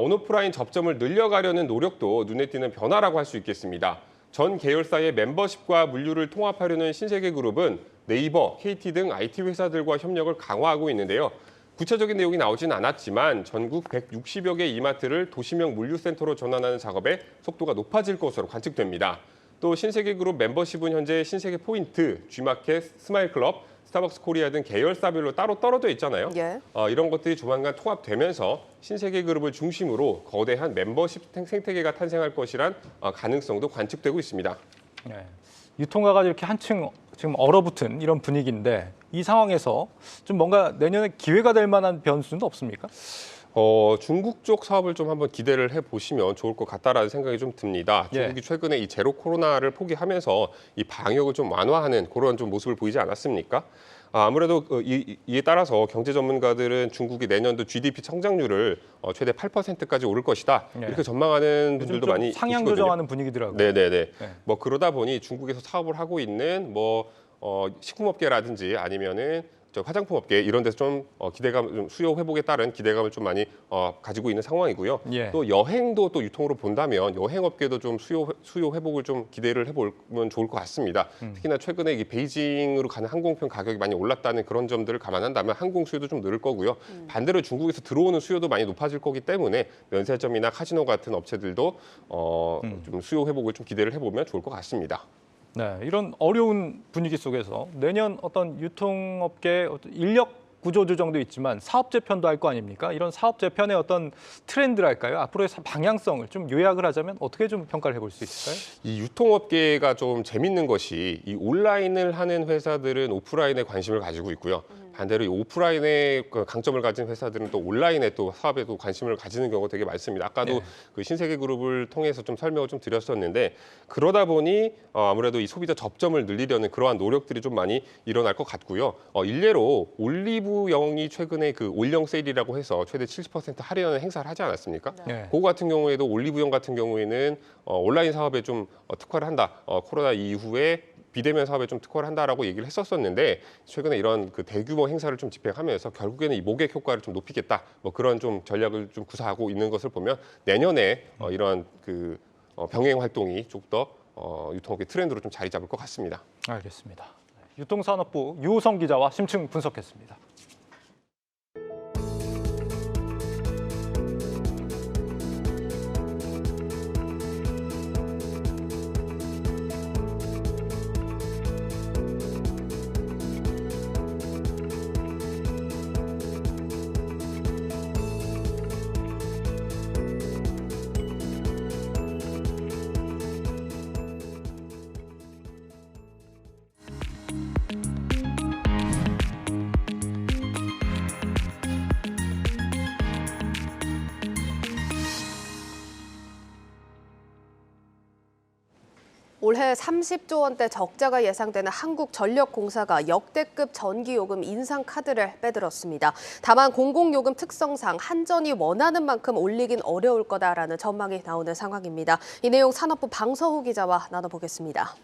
온오프라인 접점을 늘려가려는 노력도 눈에 띄는 변화라고 할 수 있겠습니다. 전 계열사의 멤버십과 물류를 통합하려는 신세계그룹은 네이버, KT 등 IT 회사들과 협력을 강화하고 있는데요. 구체적인 내용이 나오진 않았지만 전국 160여 개 이마트를 도시명 물류센터로 전환하는 작업에 속도가 높아질 것으로 관측됩니다. 또 신세계그룹 멤버십은 현재 신세계포인트, G마켓, 스마일클럽, 스타벅스 코리아 등 계열사별로 따로 떨어져 있잖아요. 예. 이런 것들이 조만간 통합되면서 신세계그룹을 중심으로 거대한 멤버십 생태계가 탄생할 것이란 가능성도 관측되고 있습니다. 네. 유통가가 이렇게 한층 지금 얼어붙은 이런 분위기인데 이 상황에서 좀 뭔가 내년에 기회가 될 만한 변수는 없습니까? 중국 쪽 사업을 좀 한번 기대를 해보시면 좋을 것 같다라는 생각이 좀 듭니다. 중국이 최근에 이 제로 코로나를 포기하면서 이 방역을 좀 완화하는 그런 좀 모습을 보이지 않았습니까? 아무래도 이에 따라서 경제 전문가들은 중국이 내년도 GDP 성장률을 최대 8%까지 오를 것이다. 이렇게 전망하는 분들도 많이 상향 계시거든요. 조정하는 분위기더라고요. 네네네. 그러다 보니 중국에서 사업을 하고 있는 식품업계라든지 아니면은 화장품업계 이런 데서 좀 기대감, 수요 회복에 따른 기대감을 좀 많이 가지고 있는 상황이고요. 또 여행도 또 유통으로 본다면 여행업계도 좀 수요 회복을 좀 기대를 해보면 좋을 것 같습니다. 특히나 최근에 이 베이징으로 가는 항공편 가격이 많이 올랐다는 그런 점들을 감안한다면 항공 수요도 좀 늘을 거고요. 반대로 중국에서 들어오는 수요도 많이 높아질 거기 때문에 면세점이나 카지노 같은 업체들도 좀 수요 회복을 좀 기대를 해보면 좋을 것 같습니다. 네, 이런 어려운 분위기 속에서 내년 어떤 유통업계 인력 구조 조정도 있지만 사업 재편도 할 거 아닙니까? 이런 사업 재편의 어떤 트렌드랄까요? 앞으로의 방향성을 좀 요약을 하자면 어떻게 좀 평가를 해볼 수 있을까요? 이 유통업계가 좀 재밌는 것이 이 온라인을 하는 회사들은 오프라인에 관심을 가지고 있고요. 반대로 이 오프라인에 강점을 가진 회사들은 또 온라인에 또 사업에도 관심을 가지는 경우가 되게 많습니다. 아까도 그 신세계그룹을 통해서 좀 설명을 좀 드렸었는데 그러다 보니 아무래도 이 소비자 접점을 늘리려는 그러한 노력들이 좀 많이 일어날 것 같고요. 일례로 올리브영이 최근에 그 올영 세일이라고 해서 최대 70% 할인하는 행사를 하지 않았습니까? 그거 같은 경우에도 올리브영 같은 경우에는 온라인 사업에 좀 특화를 한다. 코로나 이후에 비대면 사업에 좀 특화를 한다라고 얘기를 했었었는데 최근에 이런 그 대규모 행사를 좀 집행하면서 결국에는 이 모객 효과를 좀 높이겠다. 그런 좀 전략을 좀 구사하고 있는 것을 보면 내년에 이런 그 병행 활동이 좀 더 유통업계 트렌드로 좀 자리 잡을 것 같습니다. 알겠습니다. 유통산업부 유호성 기자와 심층 분석했습니다. 올해 30조 원대 적자가 예상되는 한국전력공사가 역대급 전기요금 인상 카드를 빼들었습니다. 다만 공공요금 특성상 한전이 원하는 만큼 올리긴 어려울 거다라는 전망이 나오는 상황입니다. 이 내용 산업부 방서후 기자와 나눠보겠습니다.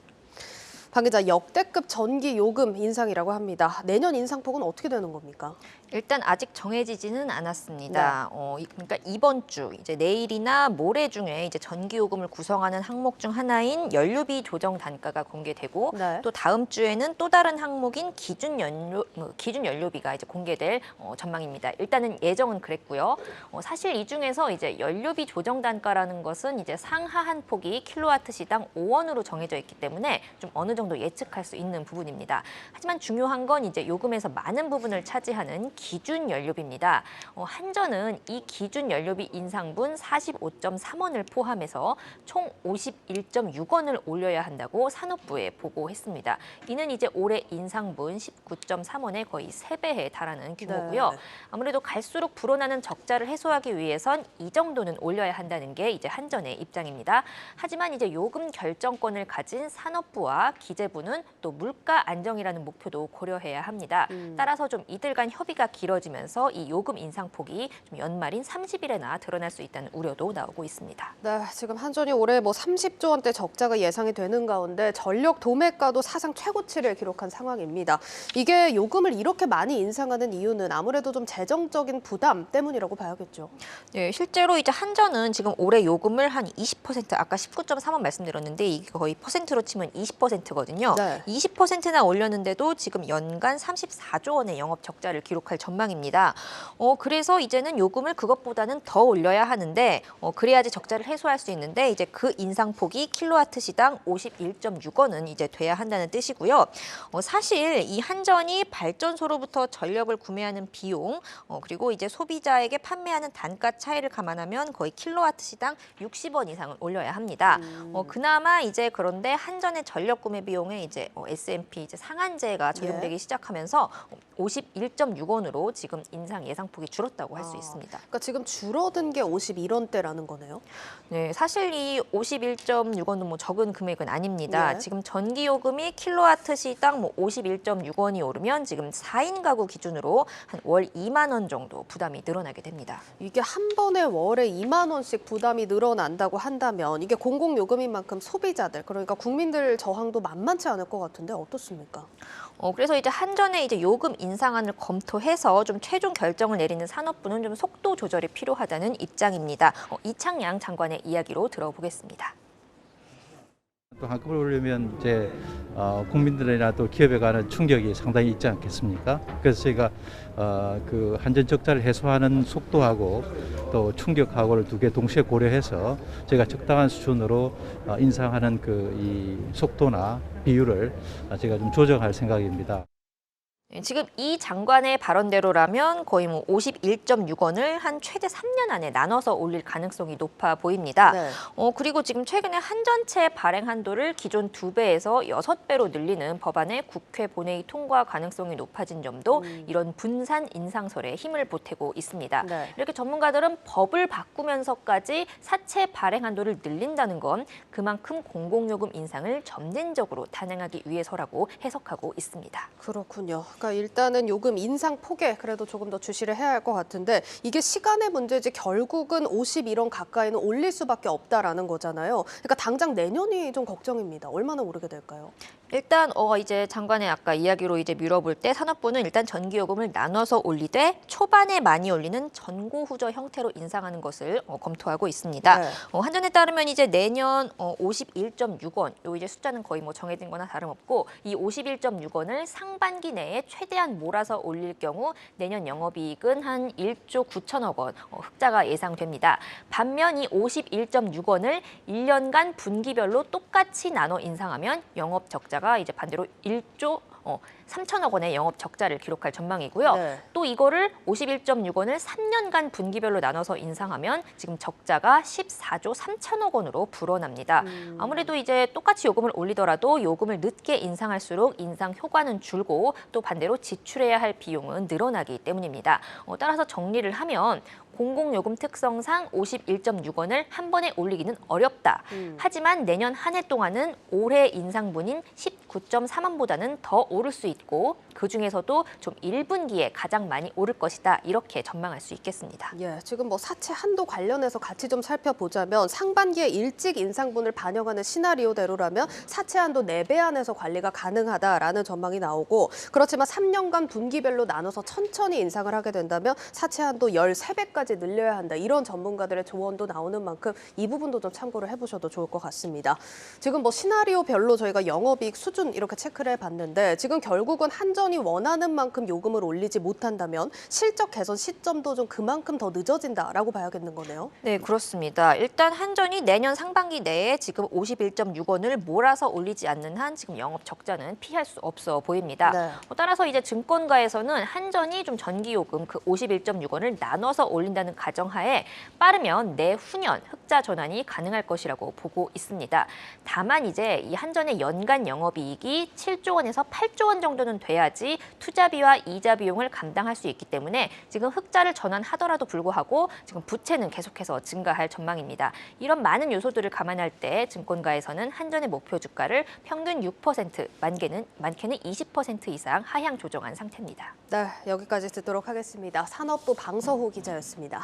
방 기자, 역대급 전기요금 인상이라고 합니다. 내년 인상폭은 어떻게 되는 겁니까? 일단 아직 정해지지는 않았습니다. 그러니까 이번 주, 이제 내일이나 모레 중에 이제 전기요금을 구성하는 항목 중 하나인 연료비 조정 단가가 공개되고 또 다음 주에는 또 다른 항목인 기준 연료비가 이제 공개될 전망입니다. 일단은 예정은 그랬고요. 사실 이 중에서 이제 연료비 조정 단가라는 것은 이제 상하한 폭이 킬로와트 시당 5원으로 정해져 있기 때문에 좀 어느 정도 예측할 수 있는 부분입니다. 하지만 중요한 건 이제 요금에서 많은 부분을 차지하는 기준 연료비입니다. 한전은 이 기준 연료비 인상분 45.3원을 포함해서 총 51.6원을 올려야 한다고 산업부에 보고했습니다. 이는 이제 올해 인상분 19.3원의 거의 3배에 달하는 규모고요. 아무래도 갈수록 불어나는 적자를 해소하기 위해선 이 정도는 올려야 한다는 게 이제 한전의 입장입니다. 하지만 이제 요금 결정권을 가진 산업부와 기재부는 또 물가 안정이라는 목표도 고려해야 합니다. 따라서 좀 이들 간 협의가 길어지면서 이 요금 인상폭이 좀 연말인 30일에나 드러날 수 있다는 우려도 나오고 있습니다. 네, 지금 한전이 올해 30조 원대 적자가 예상이 되는 가운데 전력 도매가도 사상 최고치를 기록한 상황입니다. 이게 요금을 이렇게 많이 인상하는 이유는 아무래도 좀 재정적인 부담 때문이라고 봐야겠죠. 네, 실제로 이제 한전은 지금 올해 요금을 한 20%, 아까 19.3원 말씀드렸는데 이게 거의 퍼센트로 치면 20%거든요. 20%나 올렸는데도 지금 연간 34조 원의 영업 적자를 기록할 전망입니다. 그래서 이제는 요금을 그것보다는 더 올려야 하는데 그래야지 적자를 해소할 수 있는데 이제 그 인상폭이 킬로와트 시당 51.6원은 이제 돼야 한다는 뜻이고요. 사실 이 한전이 발전소로부터 전력을 구매하는 비용 그리고 이제 소비자에게 판매하는 단가 차이를 감안하면 거의 킬로와트 시당 60원 이상을 올려야 합니다. 그나마 이제 그런데 한전의 전력 구매 비용에 이제 S&P 이제 상한제가 적용되기 시작하면서 51.6원으로 지금 인상 예상폭이 줄었다고 할 수 있습니다. 그러니까 지금 줄어든 게 51원대라는 거네요? 네, 사실 이 51.6원은 뭐 적은 금액은 아닙니다. 지금 전기요금이 킬로와트 시당 51.6원이 오르면 지금 4인 가구 기준으로 한 월 2만 원 정도 부담이 늘어나게 됩니다. 이게 한 번에 월에 2만 원씩 부담이 늘어난다고 한다면 이게 공공요금인 만큼 소비자들, 그러니까 국민들 저항도 만만치 않을 것 같은데 어떻습니까? 그래서 이제 한전의 이제 요금 인상안을 검토해서 좀 최종 결정을 내리는 산업부는 좀 속도 조절이 필요하다는 입장입니다. 이창양 장관의 이야기로 들어보겠습니다. 또 한꺼번에 오르면 이제 국민들이나 또 기업에 관한 충격이 상당히 있지 않겠습니까? 그래서 저희가 그 한전 적자를 해소하는 속도하고 또 충격하고를 두 개 동시에 고려해서 저희가 적당한 수준으로 인상하는 그 이 속도나 비율을 제가 좀 조정할 생각입니다. 지금 이 장관의 발언대로라면 거의 51.6원을 한 최대 3년 안에 나눠서 올릴 가능성이 높아 보입니다. 그리고 지금 최근에 한전채 발행 한도를 기존 2배에서 6배로 늘리는 법안의 국회 본회의 통과 가능성이 높아진 점도 이런 분산 인상설에 힘을 보태고 있습니다. 이렇게 전문가들은 법을 바꾸면서까지 사채 발행 한도를 늘린다는 건 그만큼 공공요금 인상을 점진적으로 단행하기 위해서라고 해석하고 있습니다. 그렇군요. 그러니까 일단은 요금 인상 폭에 그래도 조금 더 주시를 해야 할 것 같은데 이게 시간의 문제지 결국은 51원 가까이는 올릴 수밖에 없다라는 거잖아요. 그러니까 당장 내년이 좀 걱정입니다. 얼마나 오르게 될까요? 일단 이제 장관의 아까 이야기로 이제 미뤄볼 때 산업부는 일단 전기요금을 나눠서 올리되 초반에 많이 올리는 전고후저 형태로 인상하는 것을 검토하고 있습니다. 한전에 따르면 이제 내년 51.6원, 요 이제 숫자는 거의 정해진 거나 다름없고 이 51.6원을 상반기 내에 최대한 몰아서 올릴 경우 내년 영업이익은 한 1조 9천억 원 흑자가 예상됩니다. 반면 이 51.6원을 1년간 분기별로 똑같이 나눠 인상하면 영업 적자가 이제 반대로 1조 3천억 원의 영업 적자를 기록할 전망이고요. 또 이거를 51.6원을 3년간 분기별로 나눠서 인상하면 지금 적자가 14조 3천억 원으로 불어납니다. 아무래도 이제 똑같이 요금을 올리더라도 요금을 늦게 인상할수록 인상 효과는 줄고 또 반대로 지출해야 할 비용은 늘어나기 때문입니다. 따라서 정리를 하면 공공요금 특성상 51.6원을 한 번에 올리기는 어렵다. 하지만 내년 한 해 동안은 올해 인상분인 19.3원보다는 더 오를 수 있고 그중에서도 좀 1분기에 가장 많이 오를 것이다. 이렇게 전망할 수 있겠습니다. 예, 지금 뭐 사채 한도 관련해서 같이 좀 살펴보자면 상반기에 일찍 인상분을 반영하는 시나리오대로라면 사채 한도 4배 안에서 관리가 가능하다라는 전망이 나오고 그렇지만 3년간 분기별로 나눠서 천천히 인상을 하게 된다면 사채 한도 13배까지 늘려야 한다. 이런 전문가들의 조언도 나오는 만큼 이 부분도 좀 참고를 해보셔도 좋을 것 같습니다. 지금 뭐 시나리오별로 저희가 영업이익 수준 이렇게 체크를 해봤는데 지금 결국은 한전이 원하는 만큼 요금을 올리지 못한다면 실적 개선 시점도 좀 그만큼 더 늦어진다라고 봐야겠는 거네요. 네, 그렇습니다. 일단 한전이 내년 상반기 내에 지금 51.6원을 몰아서 올리지 않는 한 지금 영업 적자는 피할 수 없어 보입니다. 네. 따라서 이제 증권가에서는 한전이 좀 전기요금 그 51.6원을 나눠서 올린다는 가정하에 빠르면 내후년 흑자 전환이 가능할 것이라고 보고 있습니다. 다만 이제 이 한전의 연간 영업이익이 7조 원에서 8조 원 정도는 돼야지 투자비와 이자 비용을 감당할 수 있기 때문에 지금 흑자를 전환하더라도 불구하고 지금 부채는 계속해서 증가할 전망입니다. 이런 많은 요소들을 감안할 때 증권가에서는 한전의 목표 주가를 평균 6%, 많게는 20% 이상 하향 조정한 상태입니다. 네, 여기까지 듣도록 하겠습니다. 산업부 방서호 기자였습니다.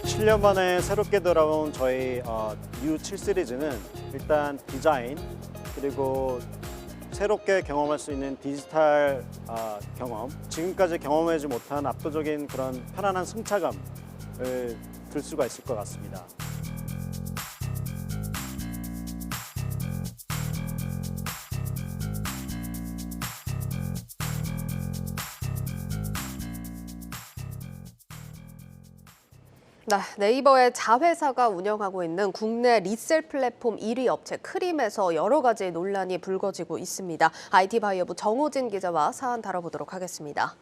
칠 년 만에 새롭게 돌아온 저희 U7 시리즈는 일단 디자인 그리고 새롭게 경험할 수 있는 디지털 경험, 지금까지 경험하지 못한 압도적인 그런 편안한 승차감을 들 수가 있을 것 같습니다. 네, 네이버의 자회사가 운영하고 있는 국내 리셀 플랫폼 1위 업체 크림에서 여러 가지 논란이 불거지고 있습니다. IT바이어부 정호진 기자와 사안 다뤄보도록 하겠습니다.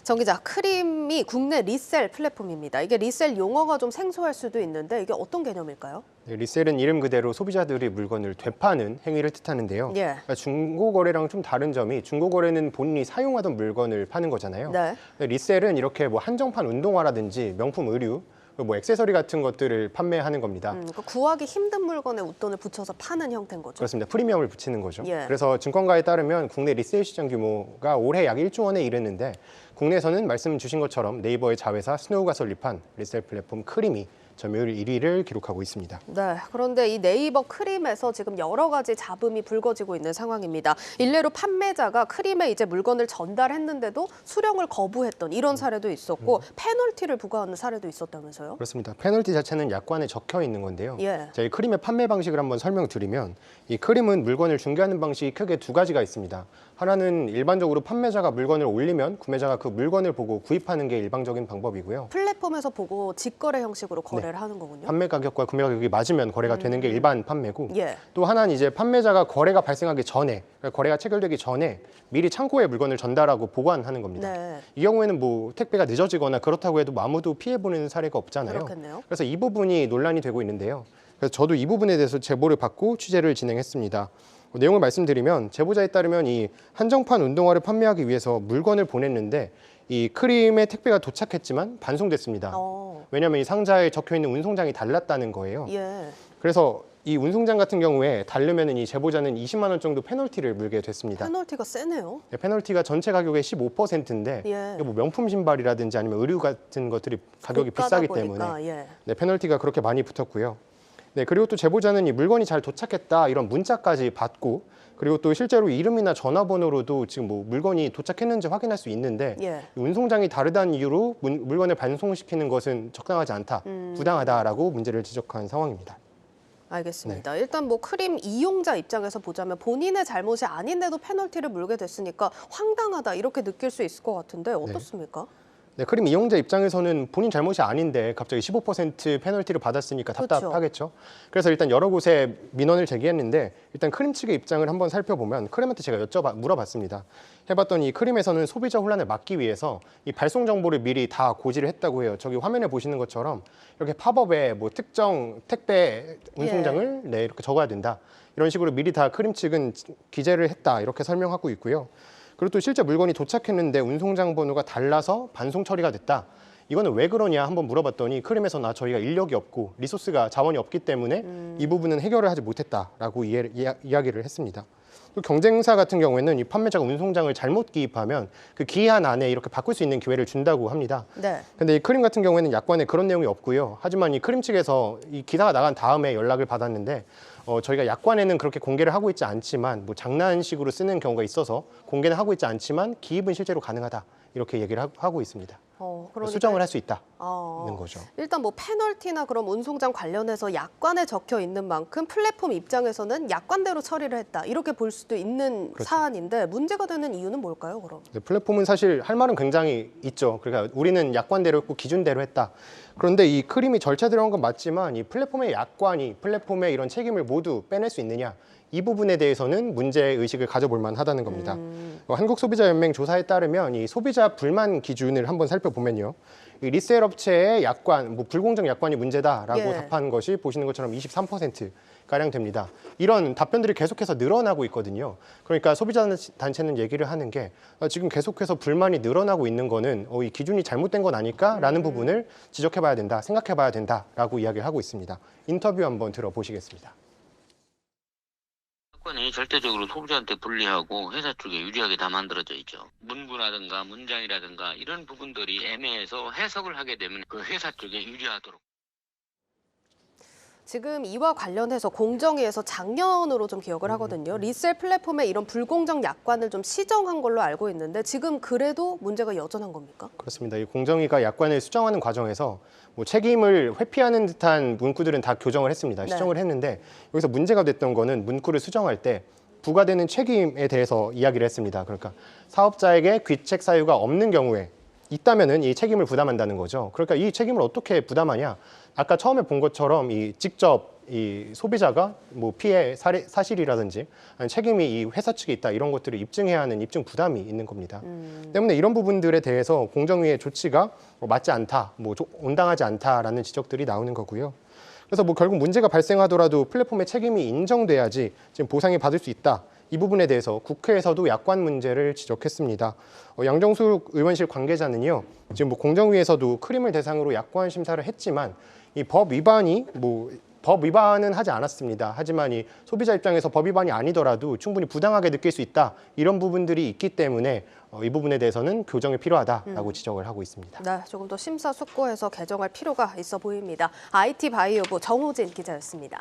정 기자, 크림이 국내 리셀 플랫폼입니다. 이게 리셀 용어가 좀 생소할 수도 있는데 이게 어떤 개념일까요? 네, 리셀은 이름 그대로 소비자들이 물건을 되파는 행위를 뜻하는데요. 예. 그러니까 중고거래랑 좀 다른 점이 중고거래는 본인이 사용하던 물건을 파는 거잖아요. 네. 리셀은 이렇게 뭐 한정판 운동화라든지 명품 의류, 뭐 액세서리 같은 것들을 판매하는 겁니다. 그러니까 구하기 힘든 물건에 웃돈을 붙여서 파는 형태인 거죠. 그렇습니다. 프리미엄을 붙이는 거죠. 예. 그래서 증권가에 따르면 국내 리셀 시장 규모가 올해 약 1조 원에 이르는데 국내에서는 말씀 주신 것처럼 네이버의 자회사 스노우가 설립한 리셀 플랫폼 크림이 점유율 1위를 기록하고 있습니다. 네, 그런데 이 네이버 크림에서 지금 여러 가지 잡음이 불거지고 있는 상황입니다. 일례로 판매자가 크림에 이제 물건을 전달했는데도 수령을 거부했던 이런 사례도 있었고 페널티를 부과하는 사례도 있었다면서요? 그렇습니다. 페널티 자체는 약관에 적혀 있는 건데요. 예. 자, 이 크림의 판매 방식을 한번 설명드리면 이 크림은 물건을 중개하는 방식이 크게 두 가지가 있습니다. 하나는 일반적으로 판매자가 물건을 올리면 구매자가 그 물건을 보고 구입하는 게 일반적인 방법이고요. 플랫폼에서 보고 직거래 형식으로 거래를 하는 거군요. 판매 가격과 구매 가격이 맞으면 거래가 되는 게 일반 판매고 예. 또 하나는 이제 판매자가 거래가 발생하기 전에 그러니까 거래가 체결되기 전에 미리 창고에 물건을 전달하고 보관하는 겁니다. 네. 이 경우에는 뭐 택배가 늦어지거나 그렇다고 해도 아무도 피해보는 사례가 없잖아요. 그렇겠네요. 그래서 이 부분이 논란이 되고 있는데요. 그래서 저도 이 부분에 대해서 제보를 받고 취재를 진행했습니다. 내용을 말씀드리면 제보자에 따르면 이 한정판 운동화를 판매하기 위해서 물건을 보냈는데 이 크림의 택배가 도착했지만 반송됐습니다. 왜냐하면 이 상자에 적혀 있는 운송장이 달랐다는 거예요. 예. 그래서 이 운송장 같은 경우에 다르면은 이 제보자는 20만 원 정도 페널티를 물게 됐습니다. 페널티가 세네요. 네, 페널티가 전체 가격의 15%인데 예. 뭐 명품 신발이라든지 아니면 의류 같은 것들이 가격이 고가다 비싸기 보니까, 때문에 예. 네, 페널티가 그렇게 많이 붙었고요. 네, 그리고 또 제보자는 이 물건이 잘 도착했다 이런 문자까지 받고 그리고 또 실제로 이름이나 전화번호로도 지금 뭐 물건이 도착했는지 확인할 수 있는데 예. 운송장이 다르다는 이유로 물건을 반송시키는 것은 적당하지 않다, 부당하다라고 문제를 지적한 상황입니다. 알겠습니다. 일단 뭐 크림 이용자 입장에서 보자면 본인의 잘못이 아닌데도 페널티를 물게 됐으니까 황당하다 이렇게 느낄 수 있을 것 같은데 어떻습니까? 네, 크림 이용자 입장에서는 본인 잘못이 아닌데 갑자기 15% 페널티를 받았으니까 답답하겠죠. 그래서 일단 여러 곳에 민원을 제기했는데 일단 크림 측의 입장을 한번 살펴보면 크림한테 제가 물어봤습니다. 해봤더니 크림에서는 소비자 혼란을 막기 위해서 이 발송 정보를 미리 다 고지를 했다고 해요. 저기 화면에 보시는 것처럼 이렇게 팝업에 뭐 특정 택배 운송장을 네, 이렇게 적어야 된다. 이런 식으로 미리 다 크림 측은 기재를 했다. 이렇게 설명하고 있고요. 그리고 또 실제 물건이 도착했는데 운송장 번호가 달라서 반송 처리가 됐다. 이거는 왜 그러냐 한번 물어봤더니 크림에서는 저희가 인력이 없고 리소스가 자원이 없기 때문에 이 부분은 해결을 하지 못했다라고 이야기를 했습니다. 또 경쟁사 같은 경우에는 이 판매자가 운송장을 잘못 기입하면 그 기한 안에 이렇게 바꿀 수 있는 기회를 준다고 합니다. 네. 근데 이 크림 같은 경우에는 약관에 그런 내용이 없고요. 하지만 이 크림 측에서 이 기사가 나간 다음에 연락을 받았는데 저희가 약관에는 그렇게 공개를 하고 있지 않지만 뭐 장난식으로 쓰는 경우가 있어서 공개는 하고 있지 않지만 기입은 실제로 가능하다 이렇게 얘기를 하고 있습니다. 그러니까... 수정을 할 수 있다는 거죠. 일단 뭐 페널티나 그런 운송장 관련해서 약관에 적혀 있는 만큼 플랫폼 입장에서는 약관대로 처리를 했다 이렇게 볼 수도 있는 사안인데 문제가 되는 이유는 뭘까요, 그럼? 네, 플랫폼은 사실 할 말은 굉장히 있죠. 그러니까 우리는 약관대로 했고 기준대로 했다. 그런데 이 크림이 절차대로 한 건 맞지만 이 플랫폼의 약관이 플랫폼의 이런 책임을 모두 빼낼 수 있느냐? 이 부분에 대해서는 문제의식을 가져볼 만하다는 겁니다. 한국소비자연맹 조사에 따르면 이 소비자 불만 기준을 한번 살펴보면요. 이 리셀 업체의 약관, 뭐 불공정 약관이 문제다라고 답한 것이 보시는 것처럼 23%가량 됩니다. 이런 답변들이 계속해서 늘어나고 있거든요. 그러니까 소비자단체는 얘기를 하는 게 지금 계속해서 불만이 늘어나고 있는 거는 이 기준이 잘못된 건 아닐까라는 부분을 지적해봐야 된다, 생각해봐야 된다라고 이야기를 하고 있습니다. 인터뷰 한번 들어보시겠습니다. 약관이 절대적으로 소비자한테 불리하고 회사 쪽에 유리하게 다 만들어져 있죠. 문구라든가 문장이라든가 이런 부분들이 애매해서 해석을 하게 되면 그 회사 쪽에 유리하도록. 지금 이와 관련해서 공정위에서 작년으로 좀 기억을 하거든요. 리셀 플랫폼에 이런 불공정 약관을 좀 시정한 걸로 알고 있는데 지금 그래도 문제가 여전한 겁니까? 그렇습니다. 이 공정위가 약관을 수정하는 과정에서 뭐 책임을 회피하는 듯한 문구들은 다 교정을 했습니다. 시정을 했는데 여기서 문제가 됐던 거는 문구를 수정할 때 부과되는 책임에 대해서 이야기를 했습니다. 그러니까 사업자에게 귀책 사유가 없는 경우에 있다면은 이 책임을 부담한다는 거죠. 그러니까 이 책임을 어떻게 부담하냐? 아까 처음에 본 것처럼 이 직접 이 소비자가 뭐 피해 사실이라든지 아니 책임이 이 회사 측에 있다 이런 것들을 입증해야 하는 입증 부담이 있는 겁니다. 때문에 이런 부분들에 대해서 공정위의 조치가 맞지 않다, 뭐 온당하지 않다라는 지적들이 나오는 거고요. 그래서 뭐 결국 문제가 발생하더라도 플랫폼의 책임이 인정돼야지 지금 보상이 받을 수 있다. 이 부분에 대해서 국회에서도 약관 문제를 지적했습니다. 양정숙 의원실 관계자는요, 지금 뭐 공정위에서도 크림을 대상으로 약관 심사를 했지만 이 법 위반은 하지 않았습니다. 하지만 이 소비자 입장에서 법 위반이 아니더라도 충분히 부당하게 느낄 수 있다. 이런 부분들이 있기 때문에 이 부분에 대해서는 교정이 필요하다라고 지적을 하고 있습니다. 네, 조금 더 심사숙고해서 개정할 필요가 있어 보입니다. IT 바이오부 정호진 기자였습니다.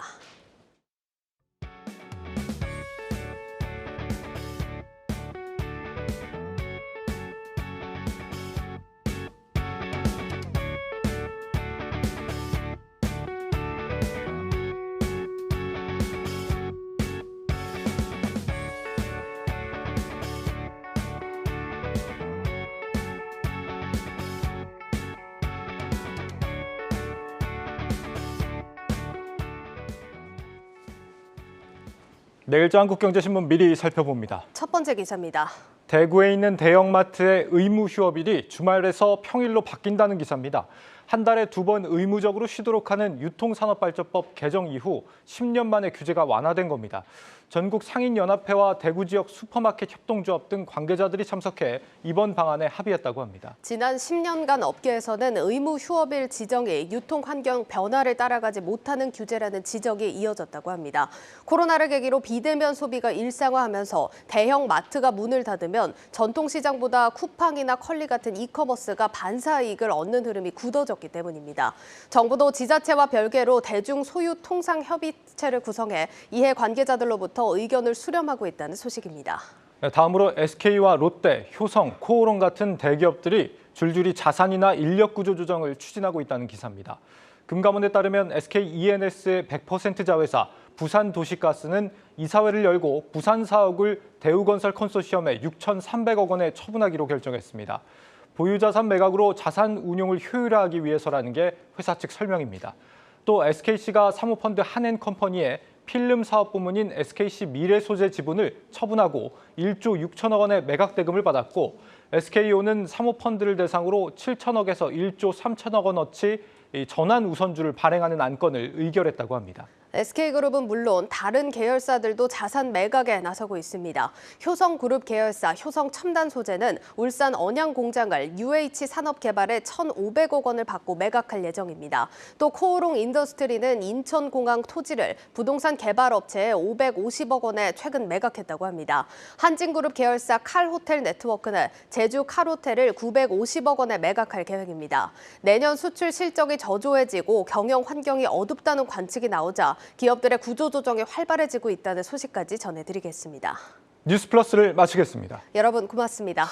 내일자 한국경제신문 미리 살펴봅니다. 첫 번째 기사입니다. 대구에 있는 대형마트의 의무 휴업일이 주말에서 평일로 바뀐다는 기사입니다. 한 달에 2번 의무적으로 쉬도록 하는 유통산업발전법 개정 이후 10년 만에 규제가 완화된 겁니다. 전국 상인연합회와 대구 지역 슈퍼마켓 협동조합 등 관계자들이 참석해 이번 방안에 합의했다고 합니다. 지난 10년간 업계에서는 의무 휴업일 지정이 유통 환경 변화를 따라가지 못하는 규제라는 지적이 이어졌다고 합니다. 코로나를 계기로 비대면 소비가 일상화하면서 대형 마트가 문을 닫으면 전통시장보다 쿠팡이나 컬리 같은 이커머스가 반사이익을 얻는 흐름이 굳어졌기 때문입니다. 정부도 지자체와 별개로 대중 소유 통상 협의체를 구성해 이해 관계자들로부터 의견을 수렴하고 있다는 소식입니다. 다음으로 SK와 롯데, 효성, 코오롱 같은 대기업들이 줄줄이 자산이나 인력 구조 조정을 추진하고 있다는 기사입니다. 금감원에 따르면 SK E&S의 100% 자회사 부산도시가스는 이사회를 열고 부산 사옥을 대우건설 컨소시엄에 6,300억 원에 처분하기로 결정했습니다. 보유자산 매각으로 자산 운용을 효율화하기 위해서라는 게 회사 측 설명입니다. 또 SKC가 사모펀드 한엔컴퍼니에 필름 사업 부문인 SKC 미래소재 지분을 처분하고 1조 6천억 원의 매각 대금을 받았고 SKO는 사모펀드를 대상으로 7천억에서 1조 3천억 원어치 전환 우선주를 발행하는 안건을 의결했다고 합니다. SK그룹은 물론 다른 계열사들도 자산 매각에 나서고 있습니다. 효성그룹 계열사 효성첨단소재는 울산 언양 공장을 UH산업개발에 1,500억 원을 받고 매각할 예정입니다. 또 코오롱 인더스트리는 인천공항 토지를 부동산 개발업체에 550억 원에 최근 매각했다고 합니다. 한진그룹 계열사 칼호텔 네트워크는 제주 칼호텔을 950억 원에 매각할 계획입니다. 내년 수출 실적이 저조해지고 경영 환경이 어둡다는 관측이 나오자 기업들의 구조조정이 활발해지고 있다는 소식까지 전해드리겠습니다. 뉴스플러스를 마치겠습니다. 여러분 고맙습니다.